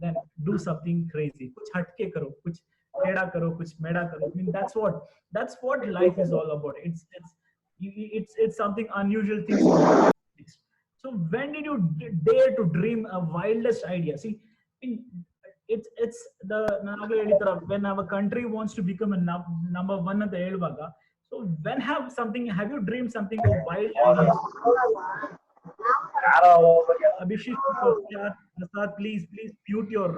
then do something crazy. Kuch hatke karo, kuch teda karo, kuch meda karo. I mean, that's what life is all about. It's something unusual things to do. So when did you dare to dream a wildest idea? See, I mean, it's the ನಾನಾಗ್ಲೇ ಹೇಳಿತರ, when our country wants to become a number one ಅಂತ ಹೇಳುವಾಗ, so when have you dreamed something of wild ideas? Abhishek Prasad, please mute your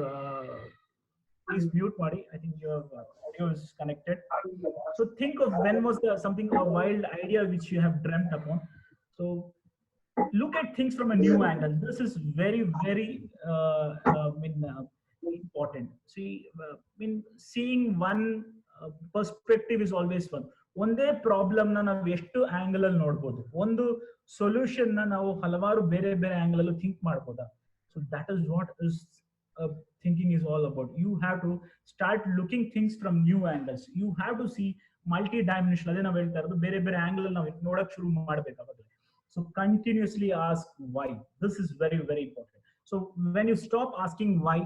please mute Mari. I think your audio is connected. So think of when was the something a wild idea which you have dreamt upon. So look at things from a new angle. This is very important. See, seeing one perspective is always fun. ಒಂದೇ problem ನ ನಾವು ಎಷ್ಟು angle ಅಲ್ಲಿ ನೋಡ್ಬೋದು, ಒಂದು solution ನ ನಾವು ಹಲವಾರು ಬೇರೆ ಬೇರೆ ಆಂಗಲ್ ಅಲ್ಲೂ ಥಿಂಕ್ ಮಾಡ್ಬೋದಾ. So that is what is thinking is all about. You have to start looking things from new angles. You have to see multi-dimensional. ಅದೇ ನಾವು ಹೇಳ್ತಾ ಇರೋದು, ಬೇರೆ ಬೇರೆ ಆಂಗಲ್ ಅಲ್ಲಿ ನಾವು ನೋಡಕ್ ಶುರು ಮಾಡ್ಬೇಕಾಗುತ್ತೆ. So continuously ask why. This is very important. So when you stop asking why,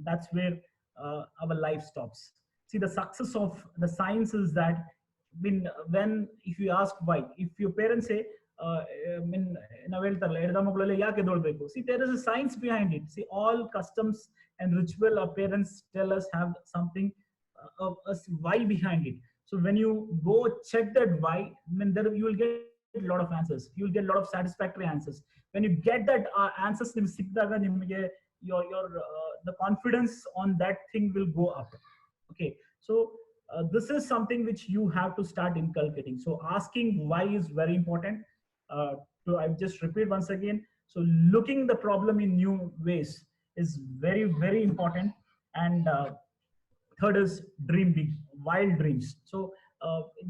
that's where our life stops. See, the success of the science is that when if you ask why, if your parents say, ನಾವು ಹೇಳ್ತಾರಲ್ಲ ಎಡದ ಮಕ್ಕಳಲ್ಲಿ ಯಾಕೆ ಎದ್ದೊಳ್ಬೇಕು, see there is a science behind it. See, all customs and ritual our parents tell us have something a why behind it. So when you go check that why, there you will get a lot of answers. You will get a lot of satisfactory answers. When you get that answers ನಿಮ್ಗೆ ಸಿಕ್ಕಿದಾಗ ನಿಮಗೆ your the confidence on that thing will go up. Okay, so this is something which you have to start inculcating. So asking why is very important. So I just repeat once again. So looking the problem in new ways is very important. And third is dream big, wild dreams. So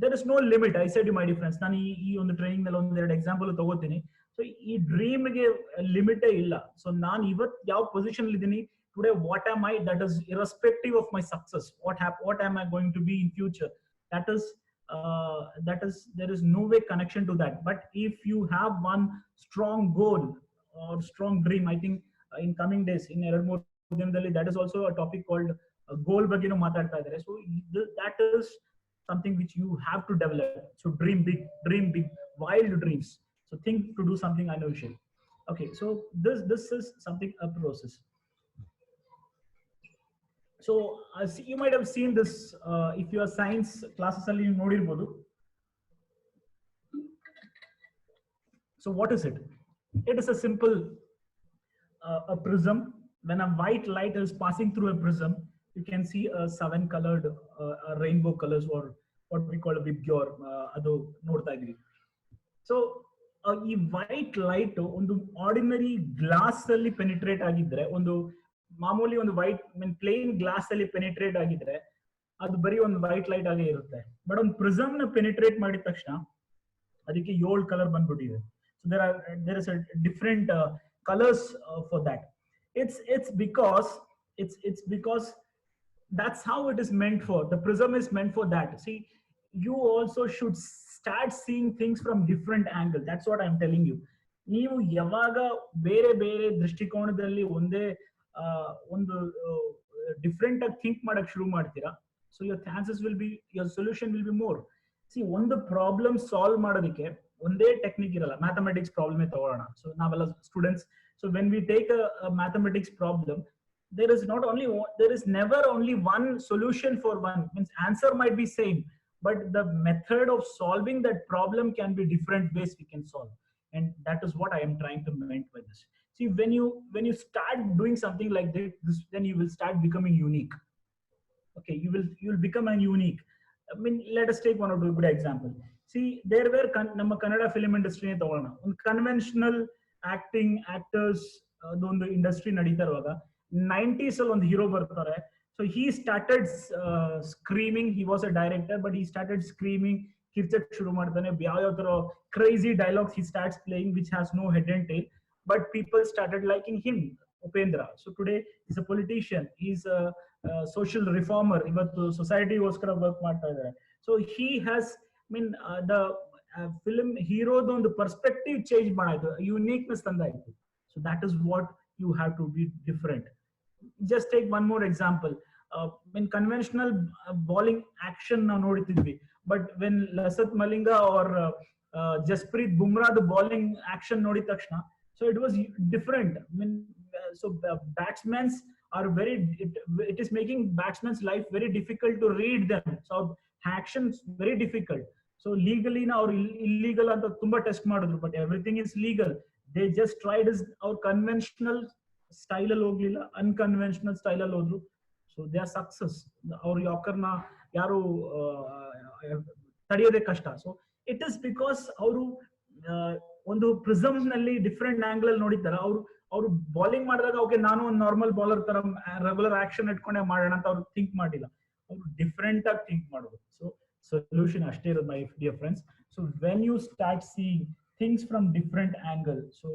there is no limit. I said to my dear friends, ನಾನು ಈ ಒಂದು training ನಲ್ಲಿ ಒಂದೆರಡು example ತಗೋತೀನಿ. So ಈ ಡ್ರೀಮ್ಗೆ ಲಿಮಿಟೇ ಇಲ್ಲ. So ನಾನು ಇವತ್ತು ಯಾವ ಪೊಸಿಷನ್ ಇದ್ದೀನಿ today, what am I, that is irrespective of my success. What am I going to be in future, that is there is no way connection to that. But if you have one strong goal or strong dream, I think in coming days, in ಎರಡು ಮೂರು ದಿನದಲ್ಲಿ, that is also a topic called goal ಬಗ್ಗೆನೂ ಮಾತಾಡ್ತಾ ಇದ್ದಾರೆ. So that is something which you have to develop. So dream big, wild dreams. So think to do something unusual. Okay, so this is something, a process. So you might have seen this if you are science classes ಅಲ್ಲಿ ನೀವು ನೋಡಿರಬಹುದು. So what is it? It is a simple a prism. When a white light is passing through a prism, you can see a 7 colored rainbow colors, or what we call a Vibgyor, adu ನೋಡ್ತಾ ಇದೀವಿ. So ಈ white light ಒಂದು ordinary glass ಅಲ್ಲಿ penetrate ಆಗಿದ್ರೆ, ಒಂದು ಮಾಮೂಲಿ ಒಂದು white plane glass ಅಲ್ಲಿ ಪೆನಿಟ್ರೇಟ್ ಆಗಿದ್ರೆ ಅದು ಬರೀ ಒಂದು ವೈಟ್ ಲೈಟ್ ಆಗೇ ಇರುತ್ತೆ. ಬಟ್ ಒಂದು ಪ್ರಿಸಮ್ ನ ಪೆನಿಟ್ರೇಟ್ ಮಾಡಿದ ತಕ್ಷಣ ಅದಕ್ಕೆ 7 ಕಲರ್ ಬಂದ್ಬಿಟ್ಟಿದೆ. So there is a different colors for that. It's because that's how it is meant for. The prism is meant for that. See, you also should start seeing things from different angle. That's what I'm telling you. ನೀವು ಯಾವಾಗ ಬೇರೆ ಬೇರೆ ದೃಷ್ಟಿಕೋನದಲ್ಲಿ ಒಂದೇ ಒಂದು different ಆಗಿ think ಮಾಡಕ್ ಶುರು ಮಾಡ್ತೀರಾ, so your chances will be, your solution will be more. See, ಒಂದು ಪ್ರಾಬ್ಲಮ್ ಸಾಲ್ವ್ ಮಾಡೋದಕ್ಕೆ ಒಂದೇ ಟೆಕ್ನಿಕ್ ಇರಲ್ಲ. ಮ್ಯಾಥಮೆಟಿಕ್ಸ್ ಪ್ರಾಬ್ಲಮ್ ತಗೊಳ್ಳೋಣ. ಸೊ ನಾವೆಲ್ಲ students. So when we take a mathematics problem, there is never only one solution for one. Means answer might be same, but the method of solving that problem can be different ways we can solve. And that is what I am trying to meant by this. See, when you start doing something like this, then you will start becoming unique. Okay, you will become a unique. I mean, let us take one or two good example. See, there were ನಮ್ಮ Kannada film industry ತಗೊಳ್ಳೋಣ. ಒಂದು conventional actors ಅದೊಂದು industry ನಡೀತಾ ಇರುವಾಗ 90s ಅಲ್ಲಿ ಒಂದು hero ಬರ್ತಾರೆ. So he started screaming. He was a director, but he started screaming. ಕಿರ್ಚಕ್ ಶುರು ಮಾಡ್ತಾನೆ. ಯಾವ ತರ crazy dialogues he starts playing which has no head and tail, but people started liking him. Upendra, so today he's a politician, he's a social reformer. ಇವತ್ತು ಸೊಸೈಟಿಗೋಸ್ಕರ work ಮಾಡ್ತಾ ಇದ್ದಾರೆ. So he has, I mean, the film ಹೀರೋದ ಒಂದು perspective change ಮಾಡಾಯ್ತು, uniqueness ತಂದಾಯ್ತು. So that is what you have to be different. just take one more example. In conventional bowling action ನಾವು ನೋಡ್ತಿದ್ವಿ, but when Lasat Malinga or Jasprit Bumrah the bowling action ನೋಡಿದ ತಕ್ಷಣ, so it was different. I mean, so batsmen are very, it is making batsmen's life very difficult to read them. So actions very difficult. So legally now or illegal ಅಂತ ತುಂಬಾ test ಮಾಡಿದ್ರು, but everything is legal. They just tried as our conventional style ಅಲ್ಲಿ ಹೋಗ್ಲಿಲ್ಲ, unconventional style ಅಲ್ಲಿ ಹೋದ್ರು. So they are success. ಅವ್ರ ಯಾಕರ್ನ ಯಾರು ತಡೆಯೋದೇ ಕಷ್ಟ. ಸೊ ಇಟ್ ಇಸ್ ಬಿಕಾಸ್ ಅವರು ಒಂದು ಪ್ರಿಸಮ್ ನಲ್ಲಿ ಡಿಫ್ರೆಂಟ್ ಆಂಗಲ್ ಅಲ್ಲಿ ನೋಡಿದ್ದಾರೆ. ಅವರು ಬೌಲಿಂಗ್ ಮಾಡಿದಾಗ ಓಕೆ ನಾನು ಒಂದು ನಾರ್ಮಲ್ ಬೌಲರ್ ತರ ರೆಗ್ಯುಲರ್ ಆಕ್ಷನ್ ಇಟ್ಕೊಂಡೆ ಮಾಡೋಣ ಅಂತ ಅವ್ರು ಥಿಂಕ್ ಮಾಡಿಲ್ಲ, ಅವರು ಡಿಫ್ರೆಂಟ್ ಆಗಿ ಥಿಂಕ್ ಮಾಡೋದು. ಸೊ ಸೊಲ್ಯೂಷನ್ ಅಷ್ಟೇ ಇರೋದು my dear friends. So when you start seeing things from different angle, so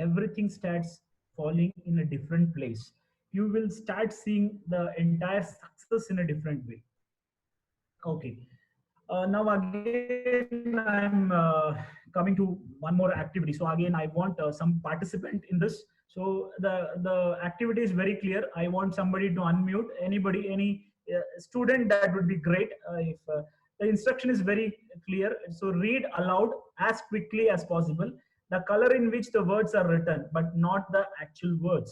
everything starts falling in a different place. You will start seeing the entire success in a different way. Okay. Now again I'm coming to one more activity. So again I want some participant in this. So the activity is very clear. I want somebody to unmute. Anybody, any student, that would be great. If the instruction is very clear, so read aloud as quickly as possible the color in which the words are written, but not the actual words.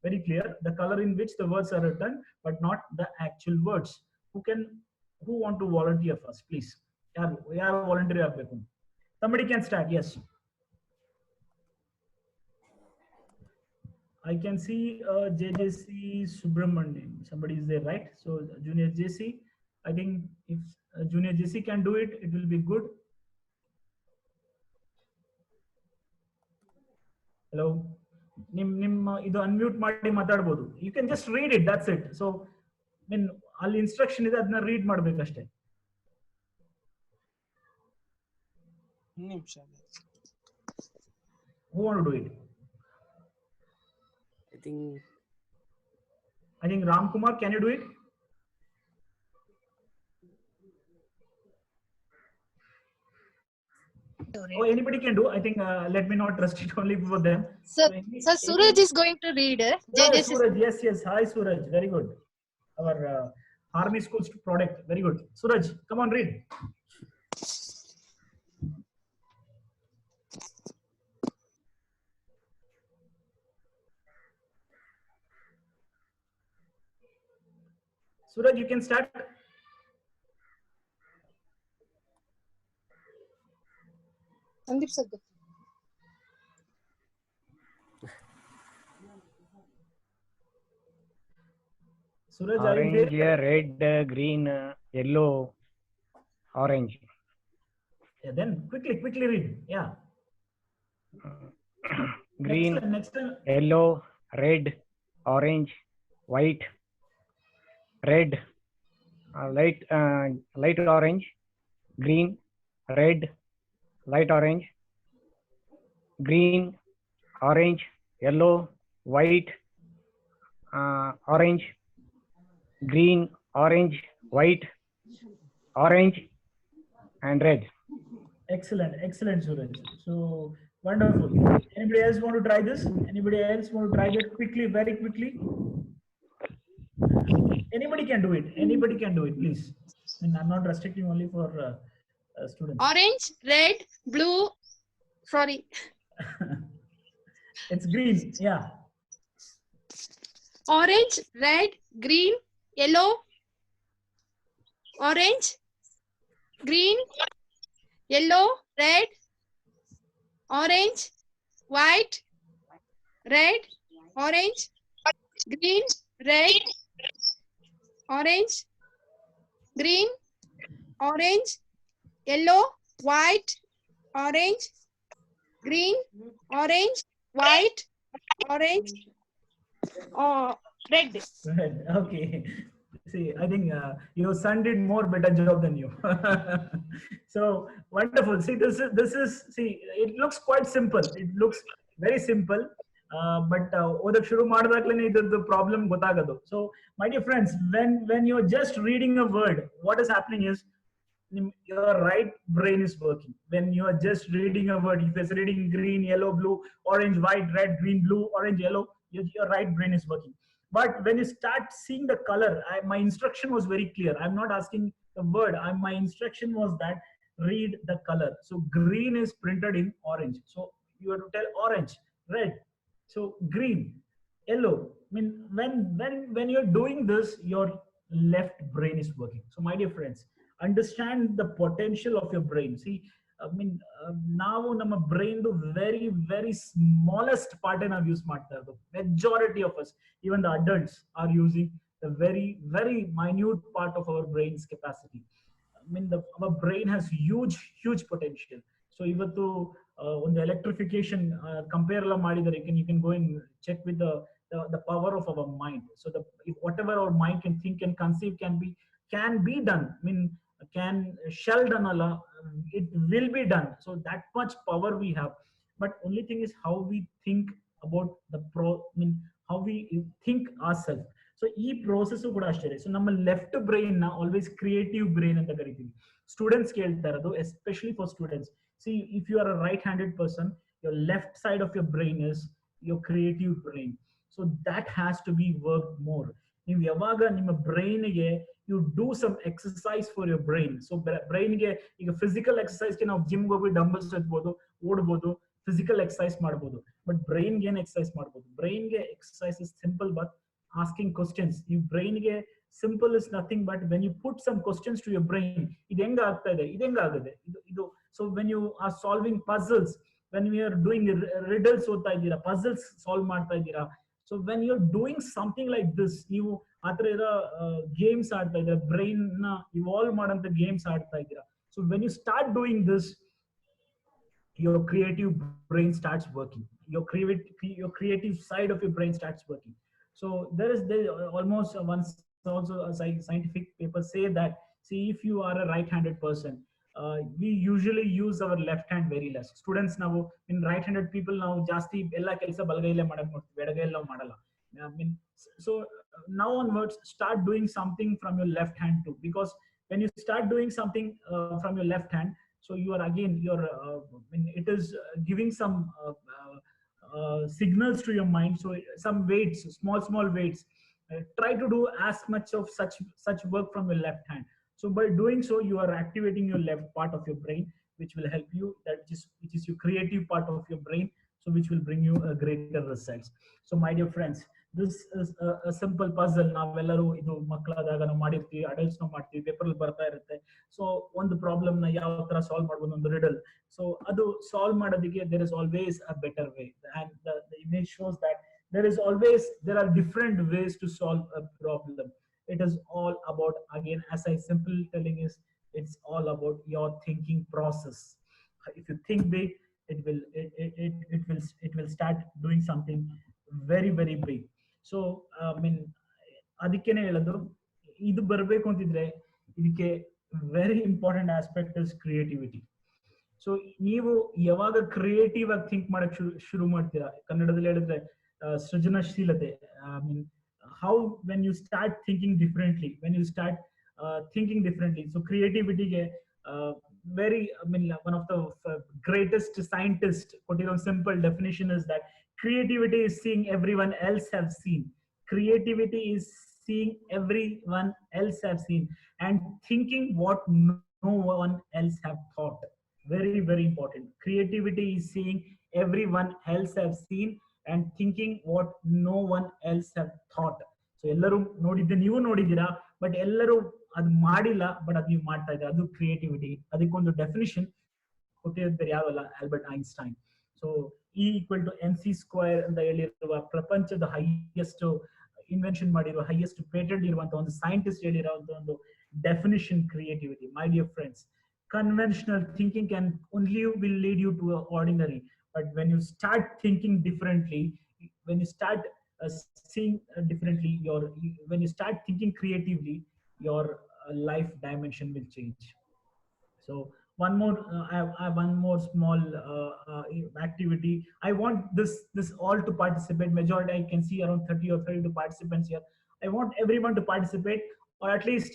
Very clear. The color in which the words are written, but not the actual words. Who want to volunteer first, please? Yeah, volunteer. Somebody can start. Yes. I can see JJC Subramanian. Somebody is there, right? So Junior JC. I think if Junior JC can do it, it will be good. Hello, ನಿಮ್ಮ ಇದು unmute ಮಾಡಿ ಮಾತಾಡಬಹುದು. You can just read it, that's it. So mean ಅಲ್ಲಿ instruction ಇದೆ, ಅದನ್ನ read ಮಾಡ್ಬೇಕಷ್ಟೇ. Who want to do it? I think Ram Kumar, can you do it? Oh, anybody can do. I think let me not restrict only for them. Sir, Suraj is going to read. Suraj, yes. Hi, Suraj. Very good. Our Army Schools product. Very good. Suraj, come on, read. Suraj, you can start. Sandeep sir. Suraj, orange, red, green, yellow, orange. Yeah, then quickly read. Yeah. Green, next time. Yellow, red, orange, white, red, light orange, green, red, light orange, green, orange, yellow, white, orange, green, orange, white, orange, and red. Excellent, Suraj. So wonderful. Anybody else want to try this? Anybody else want to try that quickly, very quickly? Anybody can do it, please. And I'm not restricting only for students. Orange, red, blue. Sorry. It's green. Yeah. Orange, red, green, yellow. Orange, green, yellow, red, orange, white, red, orange, green, red, orange, green, orange, yellow, white, orange, green, orange, white, orange, red. Okay. See, I think your son did more better job than you. So wonderful. See, this is see, it looks quite simple. It looks very simple. But odak shuru madadaglene the problem gotagadu. So my dear friends, when you're just reading a word, what is happening is your right brain is working. When you are just reading a word, if it's reading green, yellow, blue, orange, white, red, green, blue, orange, yellow, your right brain is working. But when you start seeing the color, my instruction was very clear. I'm not asking the word. My instruction was that read the color. So green is printed in orange. So you have to tell orange, red. So green, yellow. I mean, when you're doing this, your left brain is working. So my dear friends, understand the potential of your brain. See, I mean, ನಾವು ನಮ್ಮ brain very smallest part ನಾವು use ಮಾಡ್ತಾ ಇರೋದು. Majority of us, even the adults, are using the very minute part of our brain's capacity. I mean, our brain has huge potential. So ಇವತ್ತು ಒಂದು electrification compare ಎಲ್ಲ ಮಾಡಿದರೆ, you can go and check with the power of our mind. So if whatever our mind can think and conceive can be done. I mean, can shall done Allah, it will be done. So that much power we have. But only thing is how we think about I mean, how we think ourselves. So ಈ process ಕೂಡ ಅಷ್ಟೇ. So ನಮ್ಮ left brain ನ always creative brain ಅಂತ ಕರಿತೀವಿ. Students ಕೇಳ್ತಾ ಇರೋದು, especially for students. See if you are a right handed person, your left side of your brain is your creative brain. So that has to be worked more. ನೀವು ಯಾವಾಗ ನಿಮ್ಮ ಬ್ರೈನ್ಗೆ you do some exercise for your brain. So ಬ್ರೈನ್ಗೆ ಈಗ physical ಎಕ್ಸಸೈಸ್ಗೆ ನಾವು ಜಿಮ್ಗೆ ಹೋಗಿ ಡಂಬಲ್ಸ್ ಎತ್ಬೋದು, ಓಡ್ಬೋದು, ಫಿಸಿಕಲ್ ಎಕ್ಸಸೈಸ್ ಮಾಡ್ಬೋದು. ಬಟ್ ಬ್ರೈನ್ಗೆ ಏನು ಎಕ್ಸಸೈಸ್ ಮಾಡ್ಬೋದು? ಬ್ರೈನ್ಗೆ exercise is simple but asking questions. ಈ ಬ್ರೈನ್ಗೆ simple is nothing but when you put some questions to your brain, ಇದು ಹೆಂಗ ಆಗ್ತಾ ಇದೆ, ಇದು ಹೆಂಗ ಆಗಿದೆ, ಇದು. So when you are solving puzzles, when we are doing riddles ಓದ್ತಾ ಇದ್ದೀರಾ, ಪಜಲ್ಸ್ ಸಾಲ್ವ್ ಮಾಡ್ತಾ ಇದ್ದೀರಾ, so when you are doing something like this, ನೀವು ಆ ತರ ಇರೋ ಗೇಮ್ಸ್ ಆಡ್ತಾ ಇದ್ದೀರಾ, ಬ್ರೈನ್ ನ ಇವಾಲ್ವ್ ಮಾಡಂತ ಗೇಮ್ಸ್ ಆಡ್ತಾ ಇದ್ದೀರಾ. So when you start doing this, your creative brain starts working. Your creative side of your brain starts working. So there almost once also a scientific paper say that, see, if you are a right-handed person, we usually use our left hand very less. Students now, in right-handed people now ಜಾಸ್ತಿ ಎಲ್ಲ ಕೆಲಸ ಬಲಗೈಯಲ್ಲೇ ಮಾಡಕ್ ನೋಡ್ತೀವಿ, ಎಡಗೈಯಲ್ಲಿ ನಾವು ಮಾಡಲ್ಲ. I mean, so now onwards start doing something from your left hand too, because when you start doing something from your left hand, so you are again it is giving some signals to your mind. So some weights, small weights, try to do as much of such work from your left hand. So by doing so, you are activating your left part of your brain, which will help you, which is your creative part of your brain, so which will bring you a greater results. So my dear friends, this is a simple puzzle. ನಾವೆಲ್ಲರೂ ಇದು ಮಕ್ಕಳಾದಾಗ ನಾವು ಮಾಡಿರ್ತೀವಿ, adults ನಾವು ಮಾಡ್ತೀವಿ, paper ಬರ್ತಾ ಇರುತ್ತೆ. So ಒಂದು problem ನ ಯಾವ ತರ ಸಾಲ್ವ್ ಮಾಡ್ಬೋದು, ಒಂದು ರಿಡಲ್. ಸೊ ಅದು ಸಾಲ್ವ್ ಮಾಡೋದಕ್ಕೆ there is always a better way, and the image shows that there are different ways to solve a problem. It is all about, again, as I simple telling is, it's all about your thinking process. If you think big, it will start doing something very big. So I mean, ಅದಕ್ಕೇನೆ ಹೇಳೋದು, ಇದು ಬರಬೇಕು ಅಂತಿದ್ರೆ ಇದಕ್ಕೆ very important aspect is creativity. So ನೀವು ಯಾವಾಗ creative ಆಗಿ think ಮಾಡಕ್ ಶುರು ಮಾಡ್ತೀರಾ, ಕನ್ನಡದಲ್ಲಿ ಹೇಳಿದ್ರೆ ಸೃಜನಶೀಲತೆ. I mean, how when you start thinking differently, so creativity ge one of the greatest scientists put it on simple definition is that creativity is seeing everyone else have seen. Creativity is seeing everyone else have seen and thinking what no one else have thought. Very important. Creativity is seeing everyone else have seen and thinking what no one else have thought. So ಎಲ್ಲರೂ ನೋಡಿದ್ದೆ, ನೀವು ನೋಡಿದ್ದೀರಾ, but ಎಲ್ಲರೂ ಅದು ಮಾಡಿಲ್ಲ, but ಅದು ನೀವು ಮಾಡ್ತಾ ಇದ್ದೀರಾ. ಅದು ಕ್ರಿಯೇಟಿವಿಟಿ. ಅದಕ್ಕೊಂದು ಡೆಫಿನಿಷನ್ ಕೊಟ್ಟಿರ್ತಾರೆ, ಯಾವಲ್ಲ, ಆಲ್ಬರ್ಟ್ ಐನ್ಸ್ಟೈನ್. ಸೊ E=mc² ಅಂತ ಹೇಳಿರುವ ಪ್ರಪಂಚದ ಹೈಯೆಸ್ಟ್ ಇನ್ವೆನ್ಷನ್ ಮಾಡಿರುವ, ಹೈಯೆಸ್ಟ್ ಪೇಟೆಂಟ್ ಇರುವಂತಹ ಒಂದು ಸೈಂಟಿಸ್ಟ್ ಹೇಳಿರುವಂತಹ ಒಂದು definition creativity. My dear friends, conventional thinking will lead you to ordinary, but when you start thinking differently, when you start seeing differently, when you start thinking creatively, your life dimension will change. So one more I have one more small activity. I want this all to participate. Majority, I can see around 30 or 32 participants here. I want everyone to participate, or at least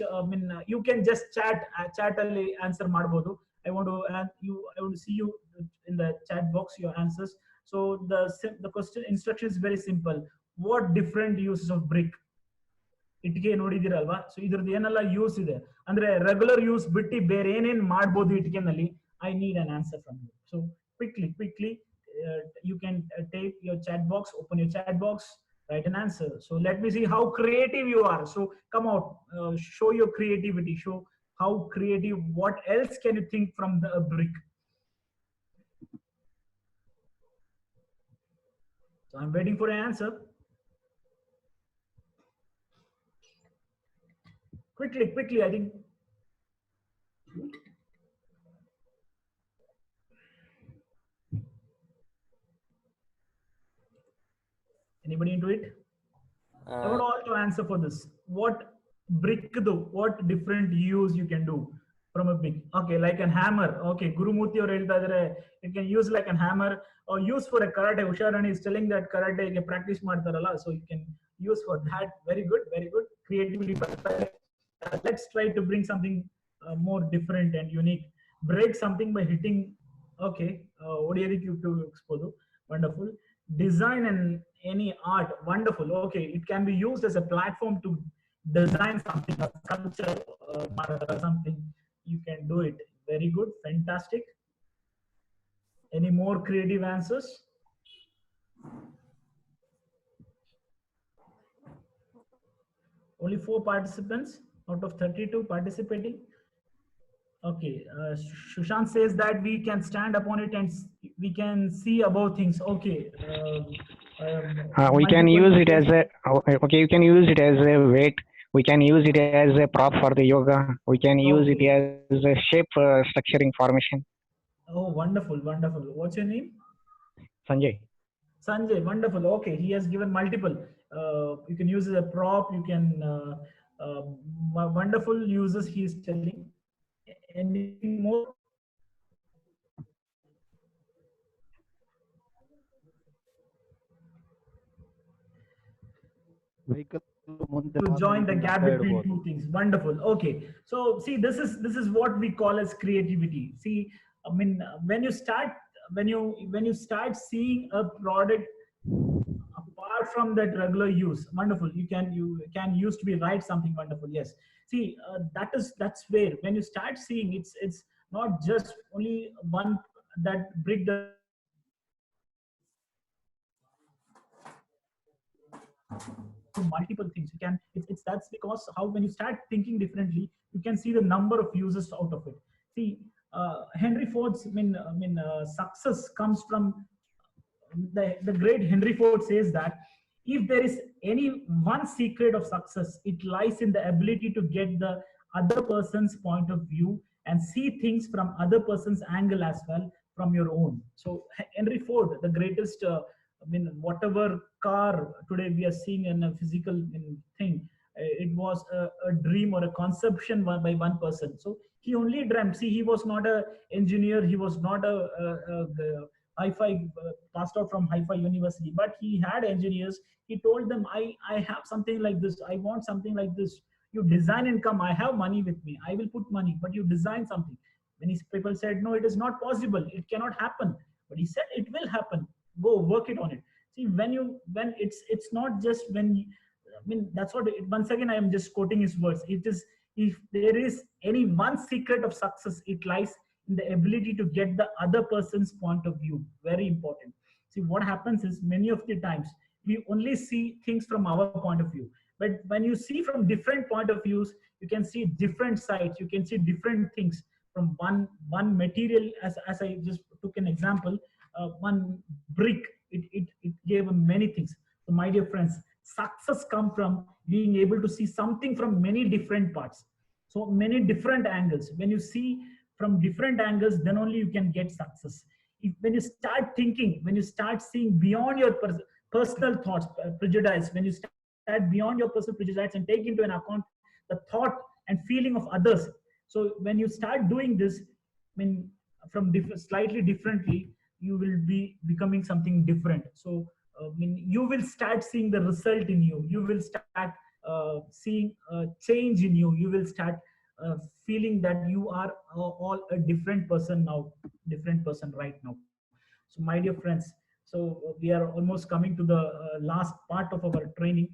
you can just chat ಅಲ್ಲಿ answer ಮಾಡಬಹುದು. I want to see you in the chat box, your answers. So the question instruction is very simple. what different uses of brick? ಇಟ್ಟಿಗೆ ನೋಡಿದಿರಲ್ವಾ? So ಇದ್ರದ್ದು ಏನೆಲ್ಲ use ಇದೆ ಅಂದ್ರೆ regular use ಬಿಟ್ಟು ಬೇರೆ ಏನೇನ್ ಮಾಡ್ಬೋದು ಇಟ್ಟಿಗೆನಲ್ಲಿ. I need an answer from you. So quickly, you can take your chat box, open your chat box, write an answer. So let me see how creative you are. So come out, show your creativity, show how creative. What else can you think from the brick? So I'm waiting for an answer. Quickly, I think. Anybody into it? I would also answer for this. What brick though? What different use you can do from a brick? Okay, like a hammer. Okay, Gurumurthy or it can use like a hammer or use for a karate. Usharani is telling that karate you practice ಮಾಡ್ತಾರಲ್ಲ, so you can use for that. Very good. Creativity. Let's try to bring something more different and unique. Break something by hitting. Okay, wonderful. Design and any art, wonderful. Okay, it can be used as a platform to design something, a sculpture, something. You can do it. Very good, fantastic. Any more creative answers? Only 4 participants out of 32 participating. Okay, Sushant says that we can stand upon it and we can see above things. Okay. We can use it as a okay. You can use it as a weight. We can use it as a prop for the yoga. We can use it as a shape structuring formation. Oh, wonderful. What's your name? Sanjay, wonderful. Okay, he has given multiple. You can use it as a prop. You can wonderful uses he is telling. Anything more? To join the gap between two things. Wonderful. Okay, so see, this is what we call as creativity. See, I mean, when you start seeing a product apart from that regular use, wonderful. You can use to be write something wonderful. Yes. See, that's where when you start seeing it's not just only one that brick. Multiple things you can, it's that's because how when you start thinking differently, you can see the number of uses out of it. See, Henry Ford's success comes from the great Henry Ford says that if there is any one secret of success, it lies in the ability to get the other person's point of view and see things from other person's angle as well from your own. So Henry Ford, the greatest whatever car today we are seeing in a physical thing, it was a dream or a conception by one person. So he only dreamt. See, he was not a engineer, he was not a hi-fi passed out from hi-fi university, but he had engineers. He told them, I have something like this, I want something like this. You design and come, I have money with me, I will put money, but you design something. Many people said, no, it is not possible, it cannot happen. But he said, it will happen, go work it on it. See, when it's not just when that's what once again I am just quoting his words. It is, if there is any one secret of success, it lies in the ability to get the other person's point of view. Very important. See, what happens is many of the times we only see things from our point of view, but when you see from different point of views, you can see different sides, you can see different things from one material. As I just took an example, one brick, it gave many things. So my dear friends, success come from being able to see something from many different parts, so many different angles. When you see from different angles, then only you can get success. When you start thinking, when you start seeing beyond your personal thoughts, prejudice, when you start beyond your personal prejudice and take into an account the thought and feeling of others, so when you start doing this, from slightly differently, you will be becoming something different. So you will start seeing the result in you, you will start seeing change in you, you will start feeling that you are all a different person now, different person right now. So my dear friends, so So we are almost coming to the last part of our training.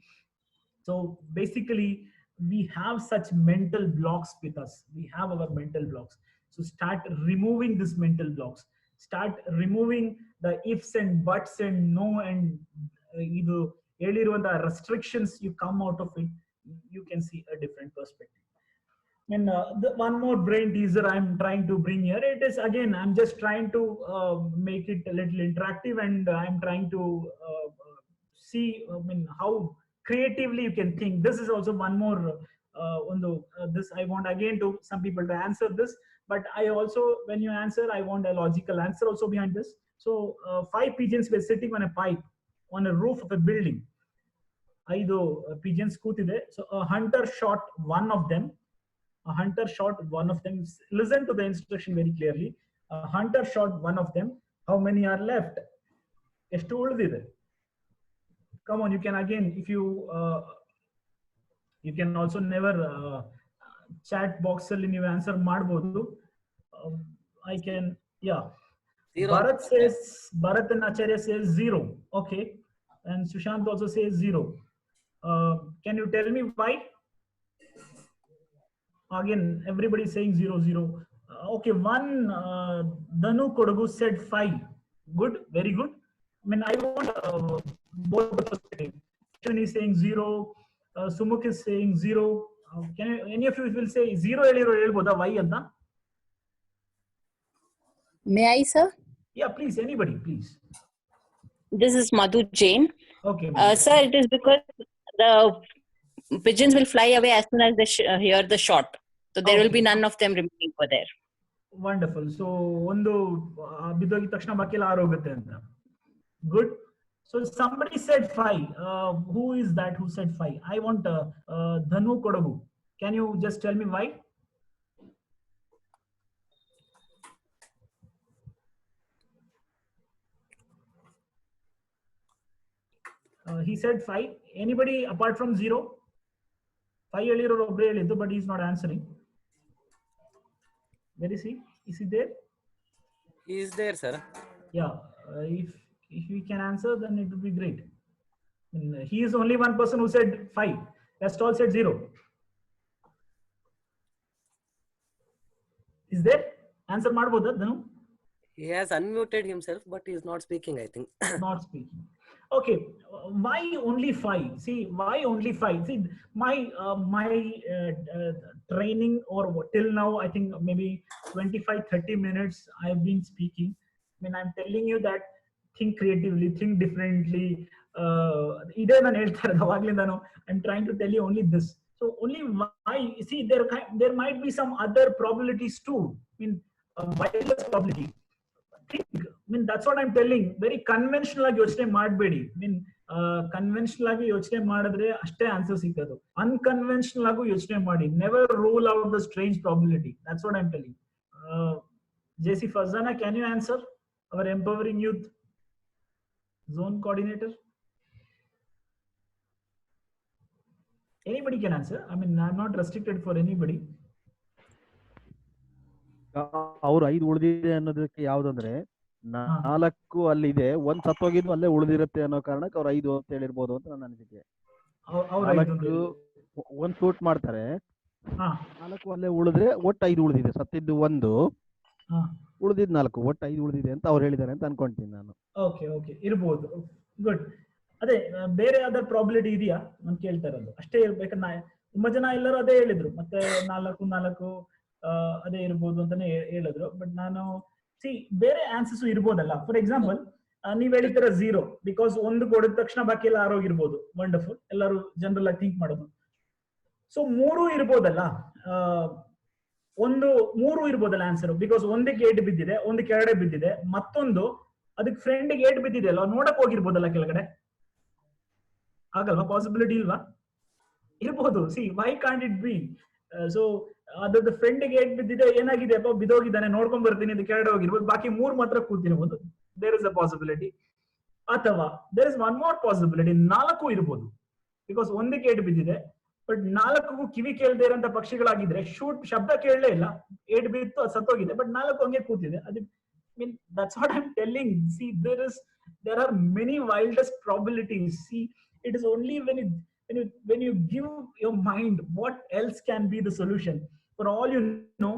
So basically, we have such mental blocks with us. We have our mental blocks. So start removing these mental blocks. Start removing the ifs and buts and no and either restrictions. You come out of it, you can see a different perspective. And the one more brain teaser I'm trying to bring here. It is again, I'm just trying to make it a little interactive, and I'm trying to see, how creatively you can think. This is also one more. This I want again to some people to answer this, but I also, when you answer, I want a logical answer also behind this. So 5 pigeons were sitting on a pipe on a roof of a building. 5 pigeons ಕೂತಿದೆ. So a hunter shot one of them. A hunter shot one of them. Listen to the instruction very clearly. A hunter shot one of them. How many are left? ಎಷ್ಟು ಉಳಿದಿದೆ? Come on, you can again, if you can also never chat box ಅಲ್ಲಿ ನೀವು answer ಮಾಡಬಹುದು. I can, yeah. Zero. Bharat and Acharya says 0. Okay, and Sushant also says 0. Can you tell me why? Again, everybody is saying 0, 0. Okay, one Danu Kodagu said 5. Good, very good. I mean, I want both the perspective. Christian is saying 0. Sumukh is saying 0. Can you, any of you will say 0 helboda why anta? May I, sir? Yeah, please, anybody, please. This is Madhu Jain. Okay. Sir, it is because the pigeons will fly away as soon as they hear the shot. So there will be none of them remaining over there. Wonderful. So ಒಂದು ಬಿದ್ದೋಗಿದ ತಕ್ಷಣ ಬಾಕಿ ಎಲ್ಲ ಆರೋಗುತ್ತೆ ಅಂತ. Good. So somebody said 5. Who is that who said 5? I want Dhanu Kodagu. Can you just tell me why? He said 5. Anybody apart from 0? 5 ಹೇಳಿರೋ ಒಬ್ಬರೇ ಹೇಳಿದ್ದು, but he's not answering. Where is he? Is he there? He is there, sir. Yeah. If we can answer, then it would be great. I mean, he is only one person who said 5. Rest all said 0. Is there? Answer ಮಾಡಬಹುದಾ Dhanu? He has unmuted himself, but he is not speaking, I think. Not speaking. Okay, why only 5? See, why only 5? See, my training or till now, I think maybe 25-30 minutes I've been speaking. I mean, I'm telling you that think creatively, think differently. ಇದೇ ನಾನು ಹೇಳ್ತಾ ಇರೋದು ಅವಾಗ್ಲಿಂದ. I'm trying to tell you only this. So only why? See, there might be some other probabilities too. I mean, wireless probability. I mean, that's what I'm telling. Very conventional ಆಗಿ ಯೋಚನೆ ಮಾಡಬೇಡಿ. I mean, conventional ಆಗಿ ಯೋಚನೆ ಮಾಡಿದ್ರೆ ಅಷ್ಟೇ answer ಸಿಗೋದು. Unconventional ಆಗಿ ಯೋಚನೆ ಮಾಡಿ. Never rule out the strange probability. That's what I'm telling. JC Fazana, can you answer? Our Empowering Youth Zone Coordinator. Anybody can answer. I mean, I'm not restricted for anybody. ಅವ್ರು 5 ಉಳಿದಿದೆ ಅನ್ನೋದಕ್ಕೆ ಯಾವ್ದಂದ್ರೆ 4 ಅಲ್ಲಿದೆ, 1 ಸತ್ತೋಗಿದ್ದು ಅಲ್ಲೇ ಉಳಿದಿರುತ್ತೆ ಅನ್ನೋ ಕಾರಣಕ್ಕೆ ಅವ್ರು 5 ಅಂತ ಹೇಳಿರ್ಬೋದು ಅಂತ ನನ್ನ ಅನಿಸಿಕೆ. 4 1 ಶೂಟ್ ಮಾಡ್ತಾರೆ, 4 ಅಲ್ಲೇ ಉಳಿದ್ರೆ ಒಟ್ಟು 5 ಉಳಿದಿದೆ. ಸತ್ತಿದ್ದು 1, ಉಳಿದಿದ್ದು 4, ಒಟ್ಟು 5 ಉಳಿದಿದೆ ಅಂತ ಅವ್ರು ಹೇಳಿದ್ದಾರೆ ಅಂತ ಅನ್ಕೊಂತೀನಿ ನಾನು. ಓಕೆ ಇರ್ಬೋದು. ಗುಡ್. ಅದೇ ಬೇರೆ ಅದರ್ ಪ್ರಾಬಿಲಿಟಿ ಇದೆಯಾ ಅಂತ ಕೇಳ್ತಾ ಇರೋದು ಅಷ್ಟೇ. ಇರ್ಬೇಕಂದ್ರೆ ತುಂಬಾ ಜನ ಎಲ್ಲರೂ ಅದೇ ಹೇಳಿದ್ರು, ಮತ್ತೆ 4 ಅದೇ ಇರ್ಬೋದು ಅಂತಾನೆ ಹೇಳಿದ್ರು. ಬಟ್ ನಾನು ಬೇರೆ ಆನ್ಸರ್ಸ್ ಇರ್ಬೋದಲ್ಲ. ಫಾರ್ ಎಕ್ಸಾಂಪಲ್, ನೀವ್ ಹೇಳಿದ್ದೀರ 0 ಬಿಕಾಸ್ 1 ಕೊಡಿದ ತಕ್ಷಣ ಬಾಕಿ ಎಲ್ಲ ಆರೋಗಿರ್ಬೋದು. ವಂಡರ್ಫುಲ್, ಎಲ್ಲರೂ ಜನರಲ್ ಆಗಿ ಥಿಂಕ್ ಮಾಡೋದು. ಸೊ 3 ಇರ್ಬೋದಲ್ಲ, 3 ಇರ್ಬೋದಲ್ಲ ಆನ್ಸರ್. ಬಿಕಾಸ್ 1ಕ್ಕೆ 8 ಬಿದ್ದಿದೆ, 1 ಕೆಳಗಡೆ ಬಿದ್ದಿದೆ, ಮತ್ತೊಂದು ಅದಕ್ಕೆ ಫ್ರೆಂಡ್ಗೆ 8 ಬಿದ್ದಿದೆ ಅಲ್ಲ, ನೋಡಕ್ ಹೋಗಿರ್ಬೋದಲ್ಲ ಕೆಳಗಡೆ. ಆಗಲ್ವಾ? ಪಾಸಿಬಿಲಿಟಿ ಇಲ್ವಾ? ಇರ್ಬೋದು. C, why can't it be? So ಅದ್ರದ್ದು ಫ್ರೆಂಡ್ಗೆ 8 ಬಿದ್ದಿದೆ, ಏನಾಗಿದೆ ಅಪ್ಪ ಬಿದ್ದೋಗಿದ್ದಾನೆ, ನೋಡ್ಕೊಂಡ್ ಬರ್ತೀನಿ ಅಂತ ಕೆಳಗಡೆ ಹೋಗಿರ್ಬೋದು, ಬಾಕಿ 3 ಮಾತ್ರ ಕೂತಿರ್ಬೋದು. There is a possibility. ಅಥವಾ there is one more possibility, 4 ಇರ್ಬೋದು. ಬಿಕಾಸ್ 1ಕ್ಕೆ 8 ಬಿದ್ದಿದೆ, ಬಟ್ 4ಗೂ ಕಿವಿ ಕೇಳದೇ ಇರೋಂಥ ಪಕ್ಷಿಗಳಾಗಿದ್ರೆ ಶಬ್ದ ಕೇಳಲೇ ಇಲ್ಲ, 8 ಬಿತ್ತು, ಅದು ಸತ್ತೋಗಿದೆ, ಬಟ್ 4 ಹಂಗೆ ಕೂತಿದೆ. ಅದು mean that's what I am telling. See, there is There are many wildest probabilities. See, it is only when you give your mind what else can be the solution. For all you know,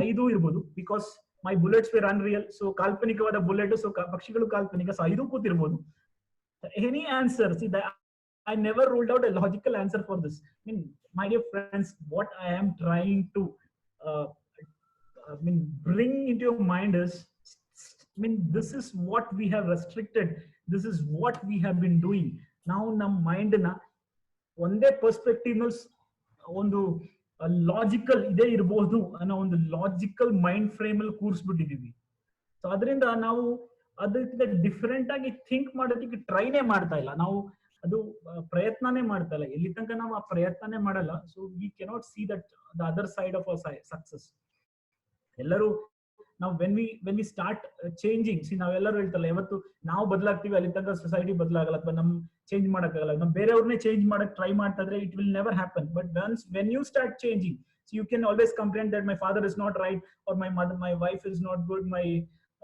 ಐದು ಇರ್ಬೋದು, because my bullets were unreal, so ಕಾಲ್ಪನಿಕವಾದ bullet, so ಪಕ್ಷಿಗಳು ಕಾಲ್ಪನಿಕ, so ಐದು ಕೂತಿರ್ಬೋದು. Any answer, see that I never ruled out a logical answer for this. I mean, my dear friends, what I am trying to bring into your mind is, this is what we have restricted, this is what we have been doing. Now ನಮ್ಮ mind ನ ಒಂದೇ perspective ನಲ್ಲಿ ಒಂದು logical ಇದೇ ಇರಬಹುದು ಅನ್ನೋ ಒಂದು logical mind frame ಅಲ್ಲಿ ಕೂರಿಸ್ಬಿಟ್ಟಿದೀವಿ. ಸೊ ಅದರಿಂದ ನಾವು ಅದಕ್ಕಿಂತ ಡಿಫರೆಂಟ್ ಆಗಿ ಥಿಂಕ್ ಮಾಡೋದಕ್ಕೆ ಟ್ರೈನೇ ಮಾಡ್ತಾ ಇಲ್ಲ, ನಾವು ಅದು ಪ್ರಯತ್ನನೇ ಮಾಡ್ತಾ ಇಲ್ಲ. ಎಲ್ಲಿ ತನಕ ನಾವು ಆ ಪ್ರಯತ್ನನೇ ಮಾಡಲ್ಲ, so we cannot see that the other side of our success. ಎಲ್ಲರೂ ನಾವು when we start changing, C ನಾವೆಲ್ಲರೂ ಹೇಳ್ತಲ್ಲ, ಯಾವತ್ತು ನಾವು ಬದಲಾಗ್ತೀವಿ ಅಲ್ಲಿ ತನಕ ಸೊಸೈಟಿ ಬದಲಾಗಲ್ಲ, ಅಥವಾ ನಮ್ ಚೇಂಜ್ ಮಾಡಕ್ಕಾಗಲ್ಲ. ನಾವು ಬೇರೆಯವ್ರನ್ನೇ ಚೇಂಜ್ ಮಾಡಕ್ ಟ್ರೈ ಮಾಡ್ತಾ ಇದ್ರೆ it will never happen. But when you start changing, so you can always complain that my father is not right, or my wife is not good, my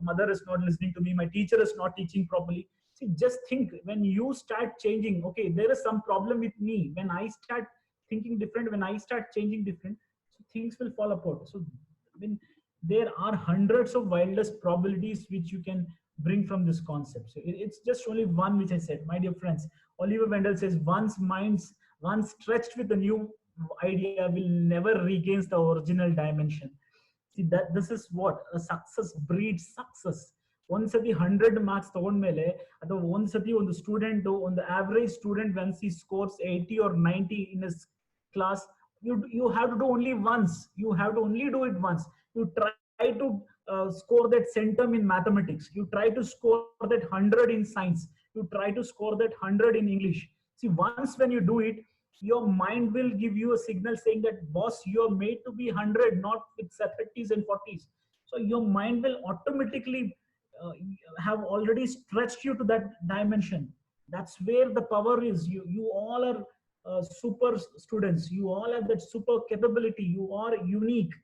mother is not listening to me, my teacher is not teaching properly. See, just think, when you start changing, okay, there is some problem with me. When I start thinking different, when I start changing different, so things will fall apart. So when there are hundreds of wildest probabilities which you can bring from this concept. So it's just only one which I said. My dear friends, Oliver Wendell says, once stretched with a new idea will never regain the original dimension. See, that this is what a success breeds success. ಒಂದ್ಸತಿ 100 marks ತಗೊಂಡ್ಮೇಲೆ, ಅಥವಾ ಒಂದ್ಸತಿ ಒಂದು student, ಒಂದು average student, once he scores 80 or 90 in his class, you have to do only once. You have to only do it once. You try to score that centum in mathematics. You try to score that 100 in science. You try to score that 100 in English. See, once when you do it, your mind will give you a signal saying that, boss, you're made to be 100, not with 30s and 40s. So your mind will automatically have already stretched you to that dimension. That's where the power is. You all are super students. You all have that super capability. You are unique.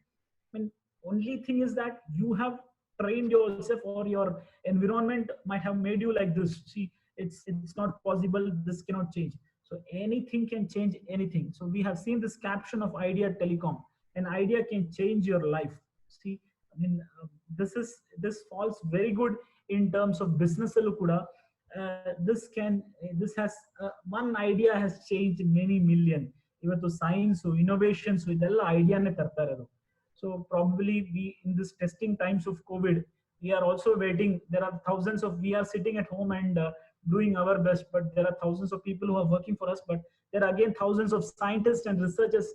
I mean, only thing is that you have trained yourself, or your environment might have made you like this. See, it's not possible, this cannot change. So anything can change anything. So we have seen this caption of Idea Telecom. An idea can change your life. See, I mean, this falls very good in terms of business allu kuda. This has one idea has changed many million. Ivattu science, innovation, so idella idea ne tarta irodu. So probably we, in this testing times of COVID, we are also waiting. There are thousands of, we are sitting at home and doing our best, but there are thousands of people who are working for us. But there are again thousands of scientists and researchers,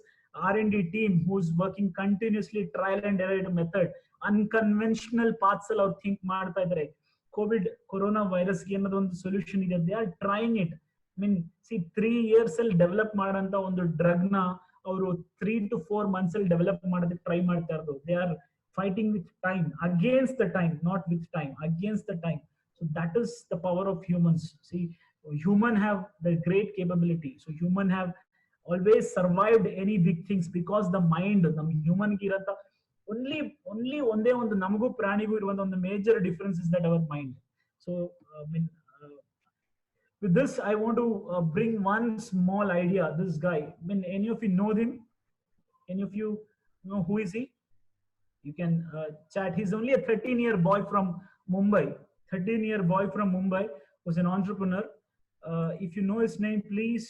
R&D team, who's working continuously, trial and error method, unconventional paths allow think ಮಾಡ್ತಾ ಇದ್ದಾರೆ. Covid corona ವೈರಸ್ಗೆ ಅನ್ನೋದು ಒಂದು solution ಇದೆ. They are trying it. I mean, C 3 years ಅಲ್ಲಿ develop ಮಾಡೋಂತ ಒಂದು drug ನ ಅವರು 3 to 4 months ಅಲ್ಲಿ ಡೆವಲಪ್ ಮಾಡೋದಕ್ಕೆ ಟ್ರೈ ಮಾಡ್ತಾ ಇರೋದು. They are fighting with time, against the time, not with time, against the time. So that is the power of humans. See, human have the great capability. So human have always survived any big things because the mind, the human giranta only ಒಂದೇ ಒಂದು ನಮಗೂ ಪ್ರಾಣಿಗೂ ಇರುವಂತ ಒಂದು major difference is that our mind. So with this I want to bring one small idea. This guy, I mean, any of you know him? Any of you know who is he? You can chat. He's only a 13-year boy from Mumbai. 13-year boy from Mumbai, was an entrepreneur. If you know his name, please,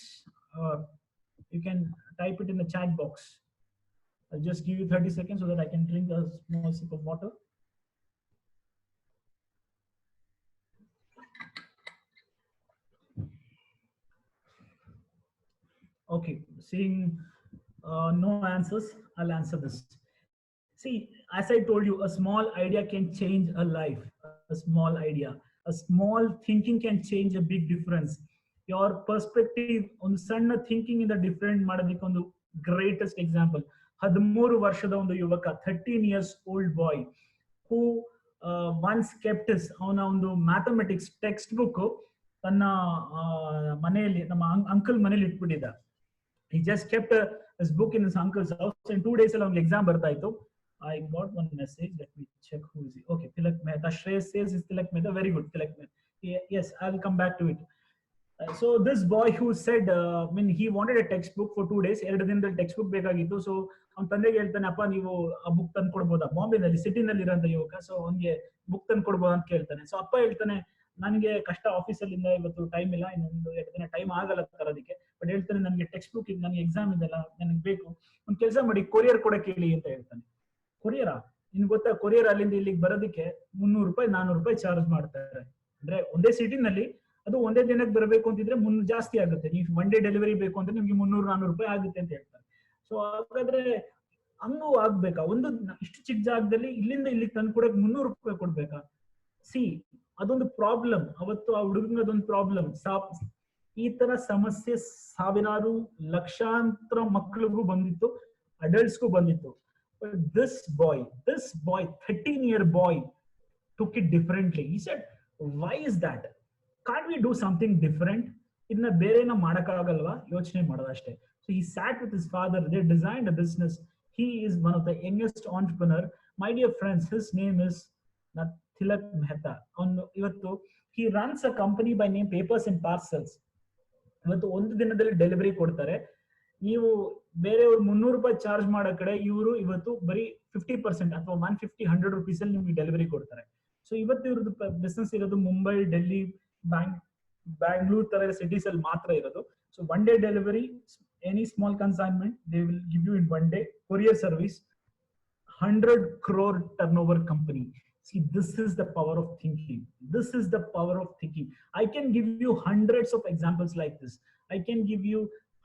you can type it in the chat box. I'll just give you 30 seconds so that I can drink a small sip of water. Okay, seeing no answers, I'll answer this. See, as I told you, a small idea can change a life. A small idea, a small thinking can change a big difference. Your perspective on ಸಣ್ಣ thinking in the different ಮಾಡೋದಕ್ಕೆ ಒಂದು greatest example. 13 ವರ್ಷದ ಒಂದು ಯುವಕ, 13 years old boy, who once kept his ಅವನ ಒಂದು mathematics text book ತನ್ನ ಮನೆಯಲ್ಲಿ, ನಮ್ಮ ಅಂಕಲ್ ಮನೇಲಿ ಇಟ್ಬಿಟ್ಟಿದ್ದ. He just kept his book in his uncle's house, and 2 days ಅಲ್ಲಿ ಅವ್ನಿಗೆ ಎಕ್ಸಾಮ್ ಬರ್ತಾ ಇತ್ತು. I got one message. Let me check who is he. Okay, Tilak Mehta. Shreyas says it's Tilak Mehta. Very good, Tilak Mehta. Yes, I'll come back to it. So this boy who said, I mean, he wanted a textbook for 2 days. 2 ದಿನದಲ್ಲಿ text book ಬೇಕಾಗಿತ್ತು. So ಅವ್ನ ತಂದೆಗೆ ಹೇಳ್ತಾನೆ, ಅಪ್ಪ ನೀವು ಆ book ತಂದು ಕೊಡ್ಬೋದಾ, ಬಾಂಬೆನಲ್ಲಿ ಸಿಟಿನಲ್ಲಿ ಇರೋಂಥ ಯುವಕ. ಸೊ ಅವ್ನಿಗೆ ಬುಕ್ ತಂದು ಕೊಡ್ಬೋದಾ ಅಂತ ಕೇಳ್ತಾನೆ. ಸೊ ಅಪ್ಪ ಹೇಳ್ತಾನೆ, ನನಗೆ ಕಷ್ಟ, ಆಫೀಸಲ್ಲಿಂದ ಇವತ್ತು ಟೈಮ್ ಇಲ್ಲ, ಇನ್ನೊಂದು 2 ದಿನ ಟೈಮ್ ಆಗಲ್ಲ ತರೋದಕ್ಕೆ. ಬಟ್ ಹೇಳ್ತಾನೆ, ನನಗೆ ಟೆಕ್ಸ್ಟ್ ಬುಕ್ ಇದೆ, ನನಗೆ ಎಕ್ಸಾಮ್ ಇದೆಲ್ಲ, ನನಗೆ ಬೇಕು. ಒಂದು ಕೆಲಸ ಮಾಡಿ, ಕೊರಿಯರ್ ಕೊಡಕ್ಕೆ ಹೇಳಿ ಅಂತ ಹೇಳ್ತಾನೆ. ಕೊರಿಯರಾ? ನಿನ್ಗೆ ಗೊತ್ತಾ, ಕೊರಿಯರ್ ಅಲ್ಲಿಂದ ಇಲ್ಲಿಗೆ ಬರೋದಕ್ಕೆ 300 ರೂಪಾಯಿ 400 ರೂಪಾಯಿ ಚಾರ್ಜ್ ಮಾಡ್ತಾರೆ. ಅಂದ್ರೆ ಒಂದೇ ಸಿಟಿನಲ್ಲಿ ಅದು ಒಂದೇ ದಿನಕ್ಕೆ ಬರಬೇಕು ಅಂತಿದ್ರೆ ಜಾಸ್ತಿ ಆಗುತ್ತೆ. ನೀವು 1 ಡೇ ಡೆಲಿವರಿ ಬೇಕು ಅಂದ್ರೆ ನಿಮ್ಗೆ 300-400 ರೂಪಾಯಿ ಆಗುತ್ತೆ ಅಂತ ಹೇಳ್ತಾರೆ. ಸೊ ಹಾಗಾದ್ರೆ ಹಂಗೂ ಆಗ್ಬೇಕಾ? ಒಂದು ಇಷ್ಟು ಚಿಕ್ಕ ಜಾಗದಲ್ಲಿ ಇಲ್ಲಿಂದ ಇಲ್ಲಿಗೆ ತಂದು ಕೊಡಕ್ಕೆ 300 ರೂಪಾಯಿ ಕೊಡ್ಬೇಕಾ? ಸಿ, ಅದೊಂದು ಪ್ರಾಬ್ಲಮ್. ಅವತ್ತು ಆ ಹುಡುಗಂಗೆ ಅದೊಂದು ಪ್ರಾಬ್ಲಮ್. ಈ ತರ ಸಮಸ್ಯೆ ಸಾವಿರಾರು ಲಕ್ಷಾಂತರ ಮಕ್ಕಳಿಗೂ ಬಂದಿತ್ತು, ಅಡಲ್ಟ್ಸ್ಗೂ ಬಂದಿತ್ತು. This boy 13-year boy took it differently. He said, why is that? Can't we do something different? ಇದನ್ನ ಬೇರೆನ ಮಾಡಕ್ಕಾಗಲ್ವಾ? ಯೋಚನೆ ಮಾಡೋದಷ್ಟೇ. So he sat with his father. They designed a business. He is one of the youngest entrepreneur. My dear friends, his name is Tilak Mehta. ಇವತ್ತು he runs a company by name Papers and Parcels. ಇವತ್ತು ಒಂದು ದಿನದಲ್ಲಿ delivery ಕೊಡ್ತಾರೆ. ನೀವು ಬೇರೆಯವ್ರು 300 ರೂಪಾಯಿ charge ಮಾಡೋ ಕಡೆ ಇವರು ಇವತ್ತು ಬರೀ 50% ಅಥವಾ 150-100 rupees ಅಲ್ಲಿ ನಿಮ್ಗೆ ಡೆಲಿವರಿ ಕೊಡ್ತಾರೆ. ಸೊ ಇವತ್ತು ಇವ್ರದ್ದು ಬಿಸ್ನೆಸ್ ಇರೋದು ಮುಂಬೈ, ಡೆಲ್ಲಿ, ಬ್ಯಾಂಗ್ಳೂರ್ ತರ ಸಿಟೀಸ್ ಅಲ್ಲಿ ಮಾತ್ರ ಇರೋದು. So 1 day delivery, any small consignment they will give you in 1 day. Courier service, 100 crore turnover company. See, this is the power of thinking. This is the power of thinking. I can give you hundreds of examples like this. I can give you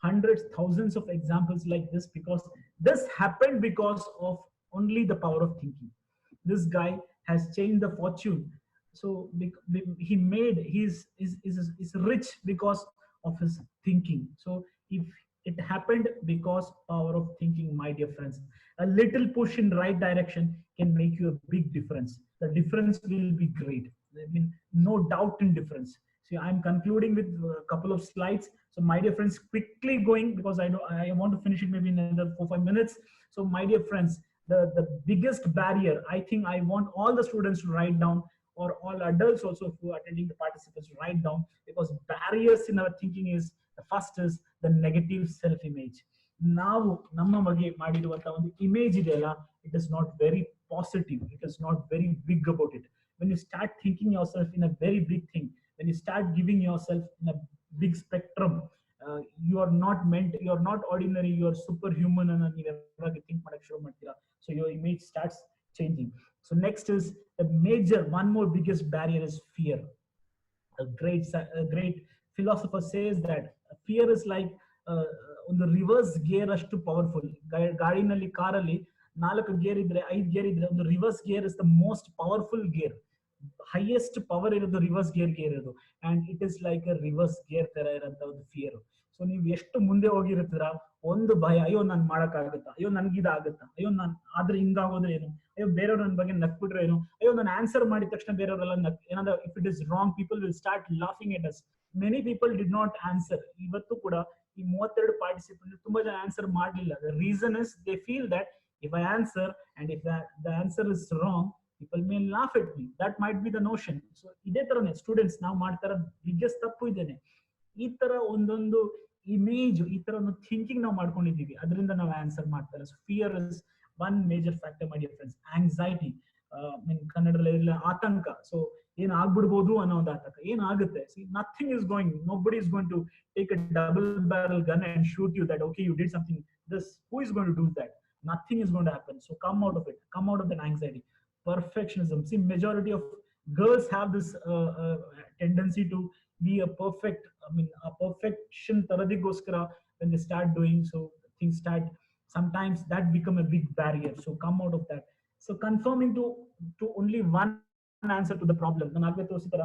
hundreds, thousands of examples like this, because this happened because of only the power of thinking. This guy has changed the fortune. So he made, he's rich because of his thinking. So if it happened because power of thinking, my dear friends, a little push in right direction can make you a big difference. The difference will be great. I mean, no doubt in difference. So I'm concluding with a couple of slides. So my dear friends, quickly going, because I know I want to finish it maybe in another 4-5 minutes. So my dear friends, the biggest barrier, I think I want all the students to write down, or all adults also who are attending, the participants, to write down, because barriers in our thinking is, the first is the negative self-image. ನಾವು ನಮ್ಮ ಬಗ್ಗೆ ಮಾಡಿರುವಂತ ಒಂದು image ಇದೆಯಲ್ಲ, it is not very positive. It is not very big about it. When you start thinking yourself in a very big thing, when you start giving yourself in a big spectrum, you are not meant, you are not ordinary, you are superhuman, and you ever think ಮಾಡಕ್ಕೆ ಶುರು ಮಾಡ್ತೀರಾ. So your image starts changing. So next is the major, one more biggest barrier is fear. A great philosopher says that fear is like ಒಂದು reverse gear ಅಷ್ಟು powerful. ಗಾಡಿನಲ್ಲಿ, ಕಾರಲ್ಲಿ 4 gear ಇದ್ರೆ, 5 gear ಇದ್ರೆ, ಒಂದು reverse gear is the most powerful gear. Highest power ಇರೋದು reverse ಗೇರ್ಗೆ ಇರೋದು. And it is like a reverse gear ತರ ಇರೋಂತ ಒಂದು ಫಿಯರ್. ಸೊ ನೀವು ಎಷ್ಟು ಮುಂದೆ ಹೋಗಿರ್ತೀರಾ, ಒಂದು ಭಯ, ಅಯ್ಯೋ ನಾನ್ ಮಾಡಕ್ಕಾಗತ್ತಾ, ಅಯ್ಯೋ ನನ್ಗಿದಾಗತ್ತಾ, ಅಯ್ಯೋ ನಾನ್ ಆದ್ರೆ ಹಿಂಗಾಗೋದ್ರೆ ಏನು, ಅಯ್ಯೋ ಬೇರೆಯವ್ರು ನನ್ನ ಬಗ್ಗೆ ನಕ್ಬಿಟ್ರೆ ಏನು, ಅಯ್ಯೋ ನಾನು ಆನ್ಸರ್ ಮಾಡಿದ ತಕ್ಷಣ ಬೇರೆಯವರೆಲ್ಲ ಏನಾದ್ರು if it is wrong, people will start laughing at us. Many people did not answer. ಇವತ್ತು ಕೂಡ ಈ 32 ಪಾರ್ಟಿಸಿಪೆಂಟ್ ತುಂಬಾ ಜನ ಆನ್ಸರ್ ಮಾಡ್ಲಿಲ್ಲ. The reason is they feel that if I answer and if the answer is wrong, people may laugh at me. That might be the notion. So ಇದೇ ತರನೇ students ನಾವು ಮಾಡ್ತಾರ ಬಿಗ್ಗೆಸ್ಟ್ ತಪ್ಪು ಇದೇನೆ. ಈ ತರ ಒಂದೊಂದು ಇಮೇಜ್, ಈ ತರ ಒಂದು ಥಿಂಕಿಂಗ್ ನಾವು ಮಾಡ್ಕೊಂಡಿದ್ದೀವಿ, ಅದರಿಂದ ನಾವು ಆನ್ಸರ್ ಮಾಡ್ತಾರೆ. So fear is one major factor, my dear friends. Anxiety, ಕನ್ನಡದಲ್ಲಿ ಆತಂಕ. ಸೊ ಏನ್ ಆಗ್ಬಿಡ್ಬೋದು ಅನ್ನೋ ಒಂದು ಆತಂಕ. ಏನಾಗುತ್ತೆ, nothing is going, nobody is going to take a double barrel gun and shoot you that okay you did something this. Who is going to do that? Nothing is going to happen. So come out of it, come out of that anxiety. Perfectionism. See, majority of girls have this tendency to be a perfect, a perfection taradigoskara when they start doing. So things start, sometimes that become a big barrier. So come out of that. So conforming to only one answer to the problem. ನಾನು ಆಗಲೇ ತೋರಿಸಿದ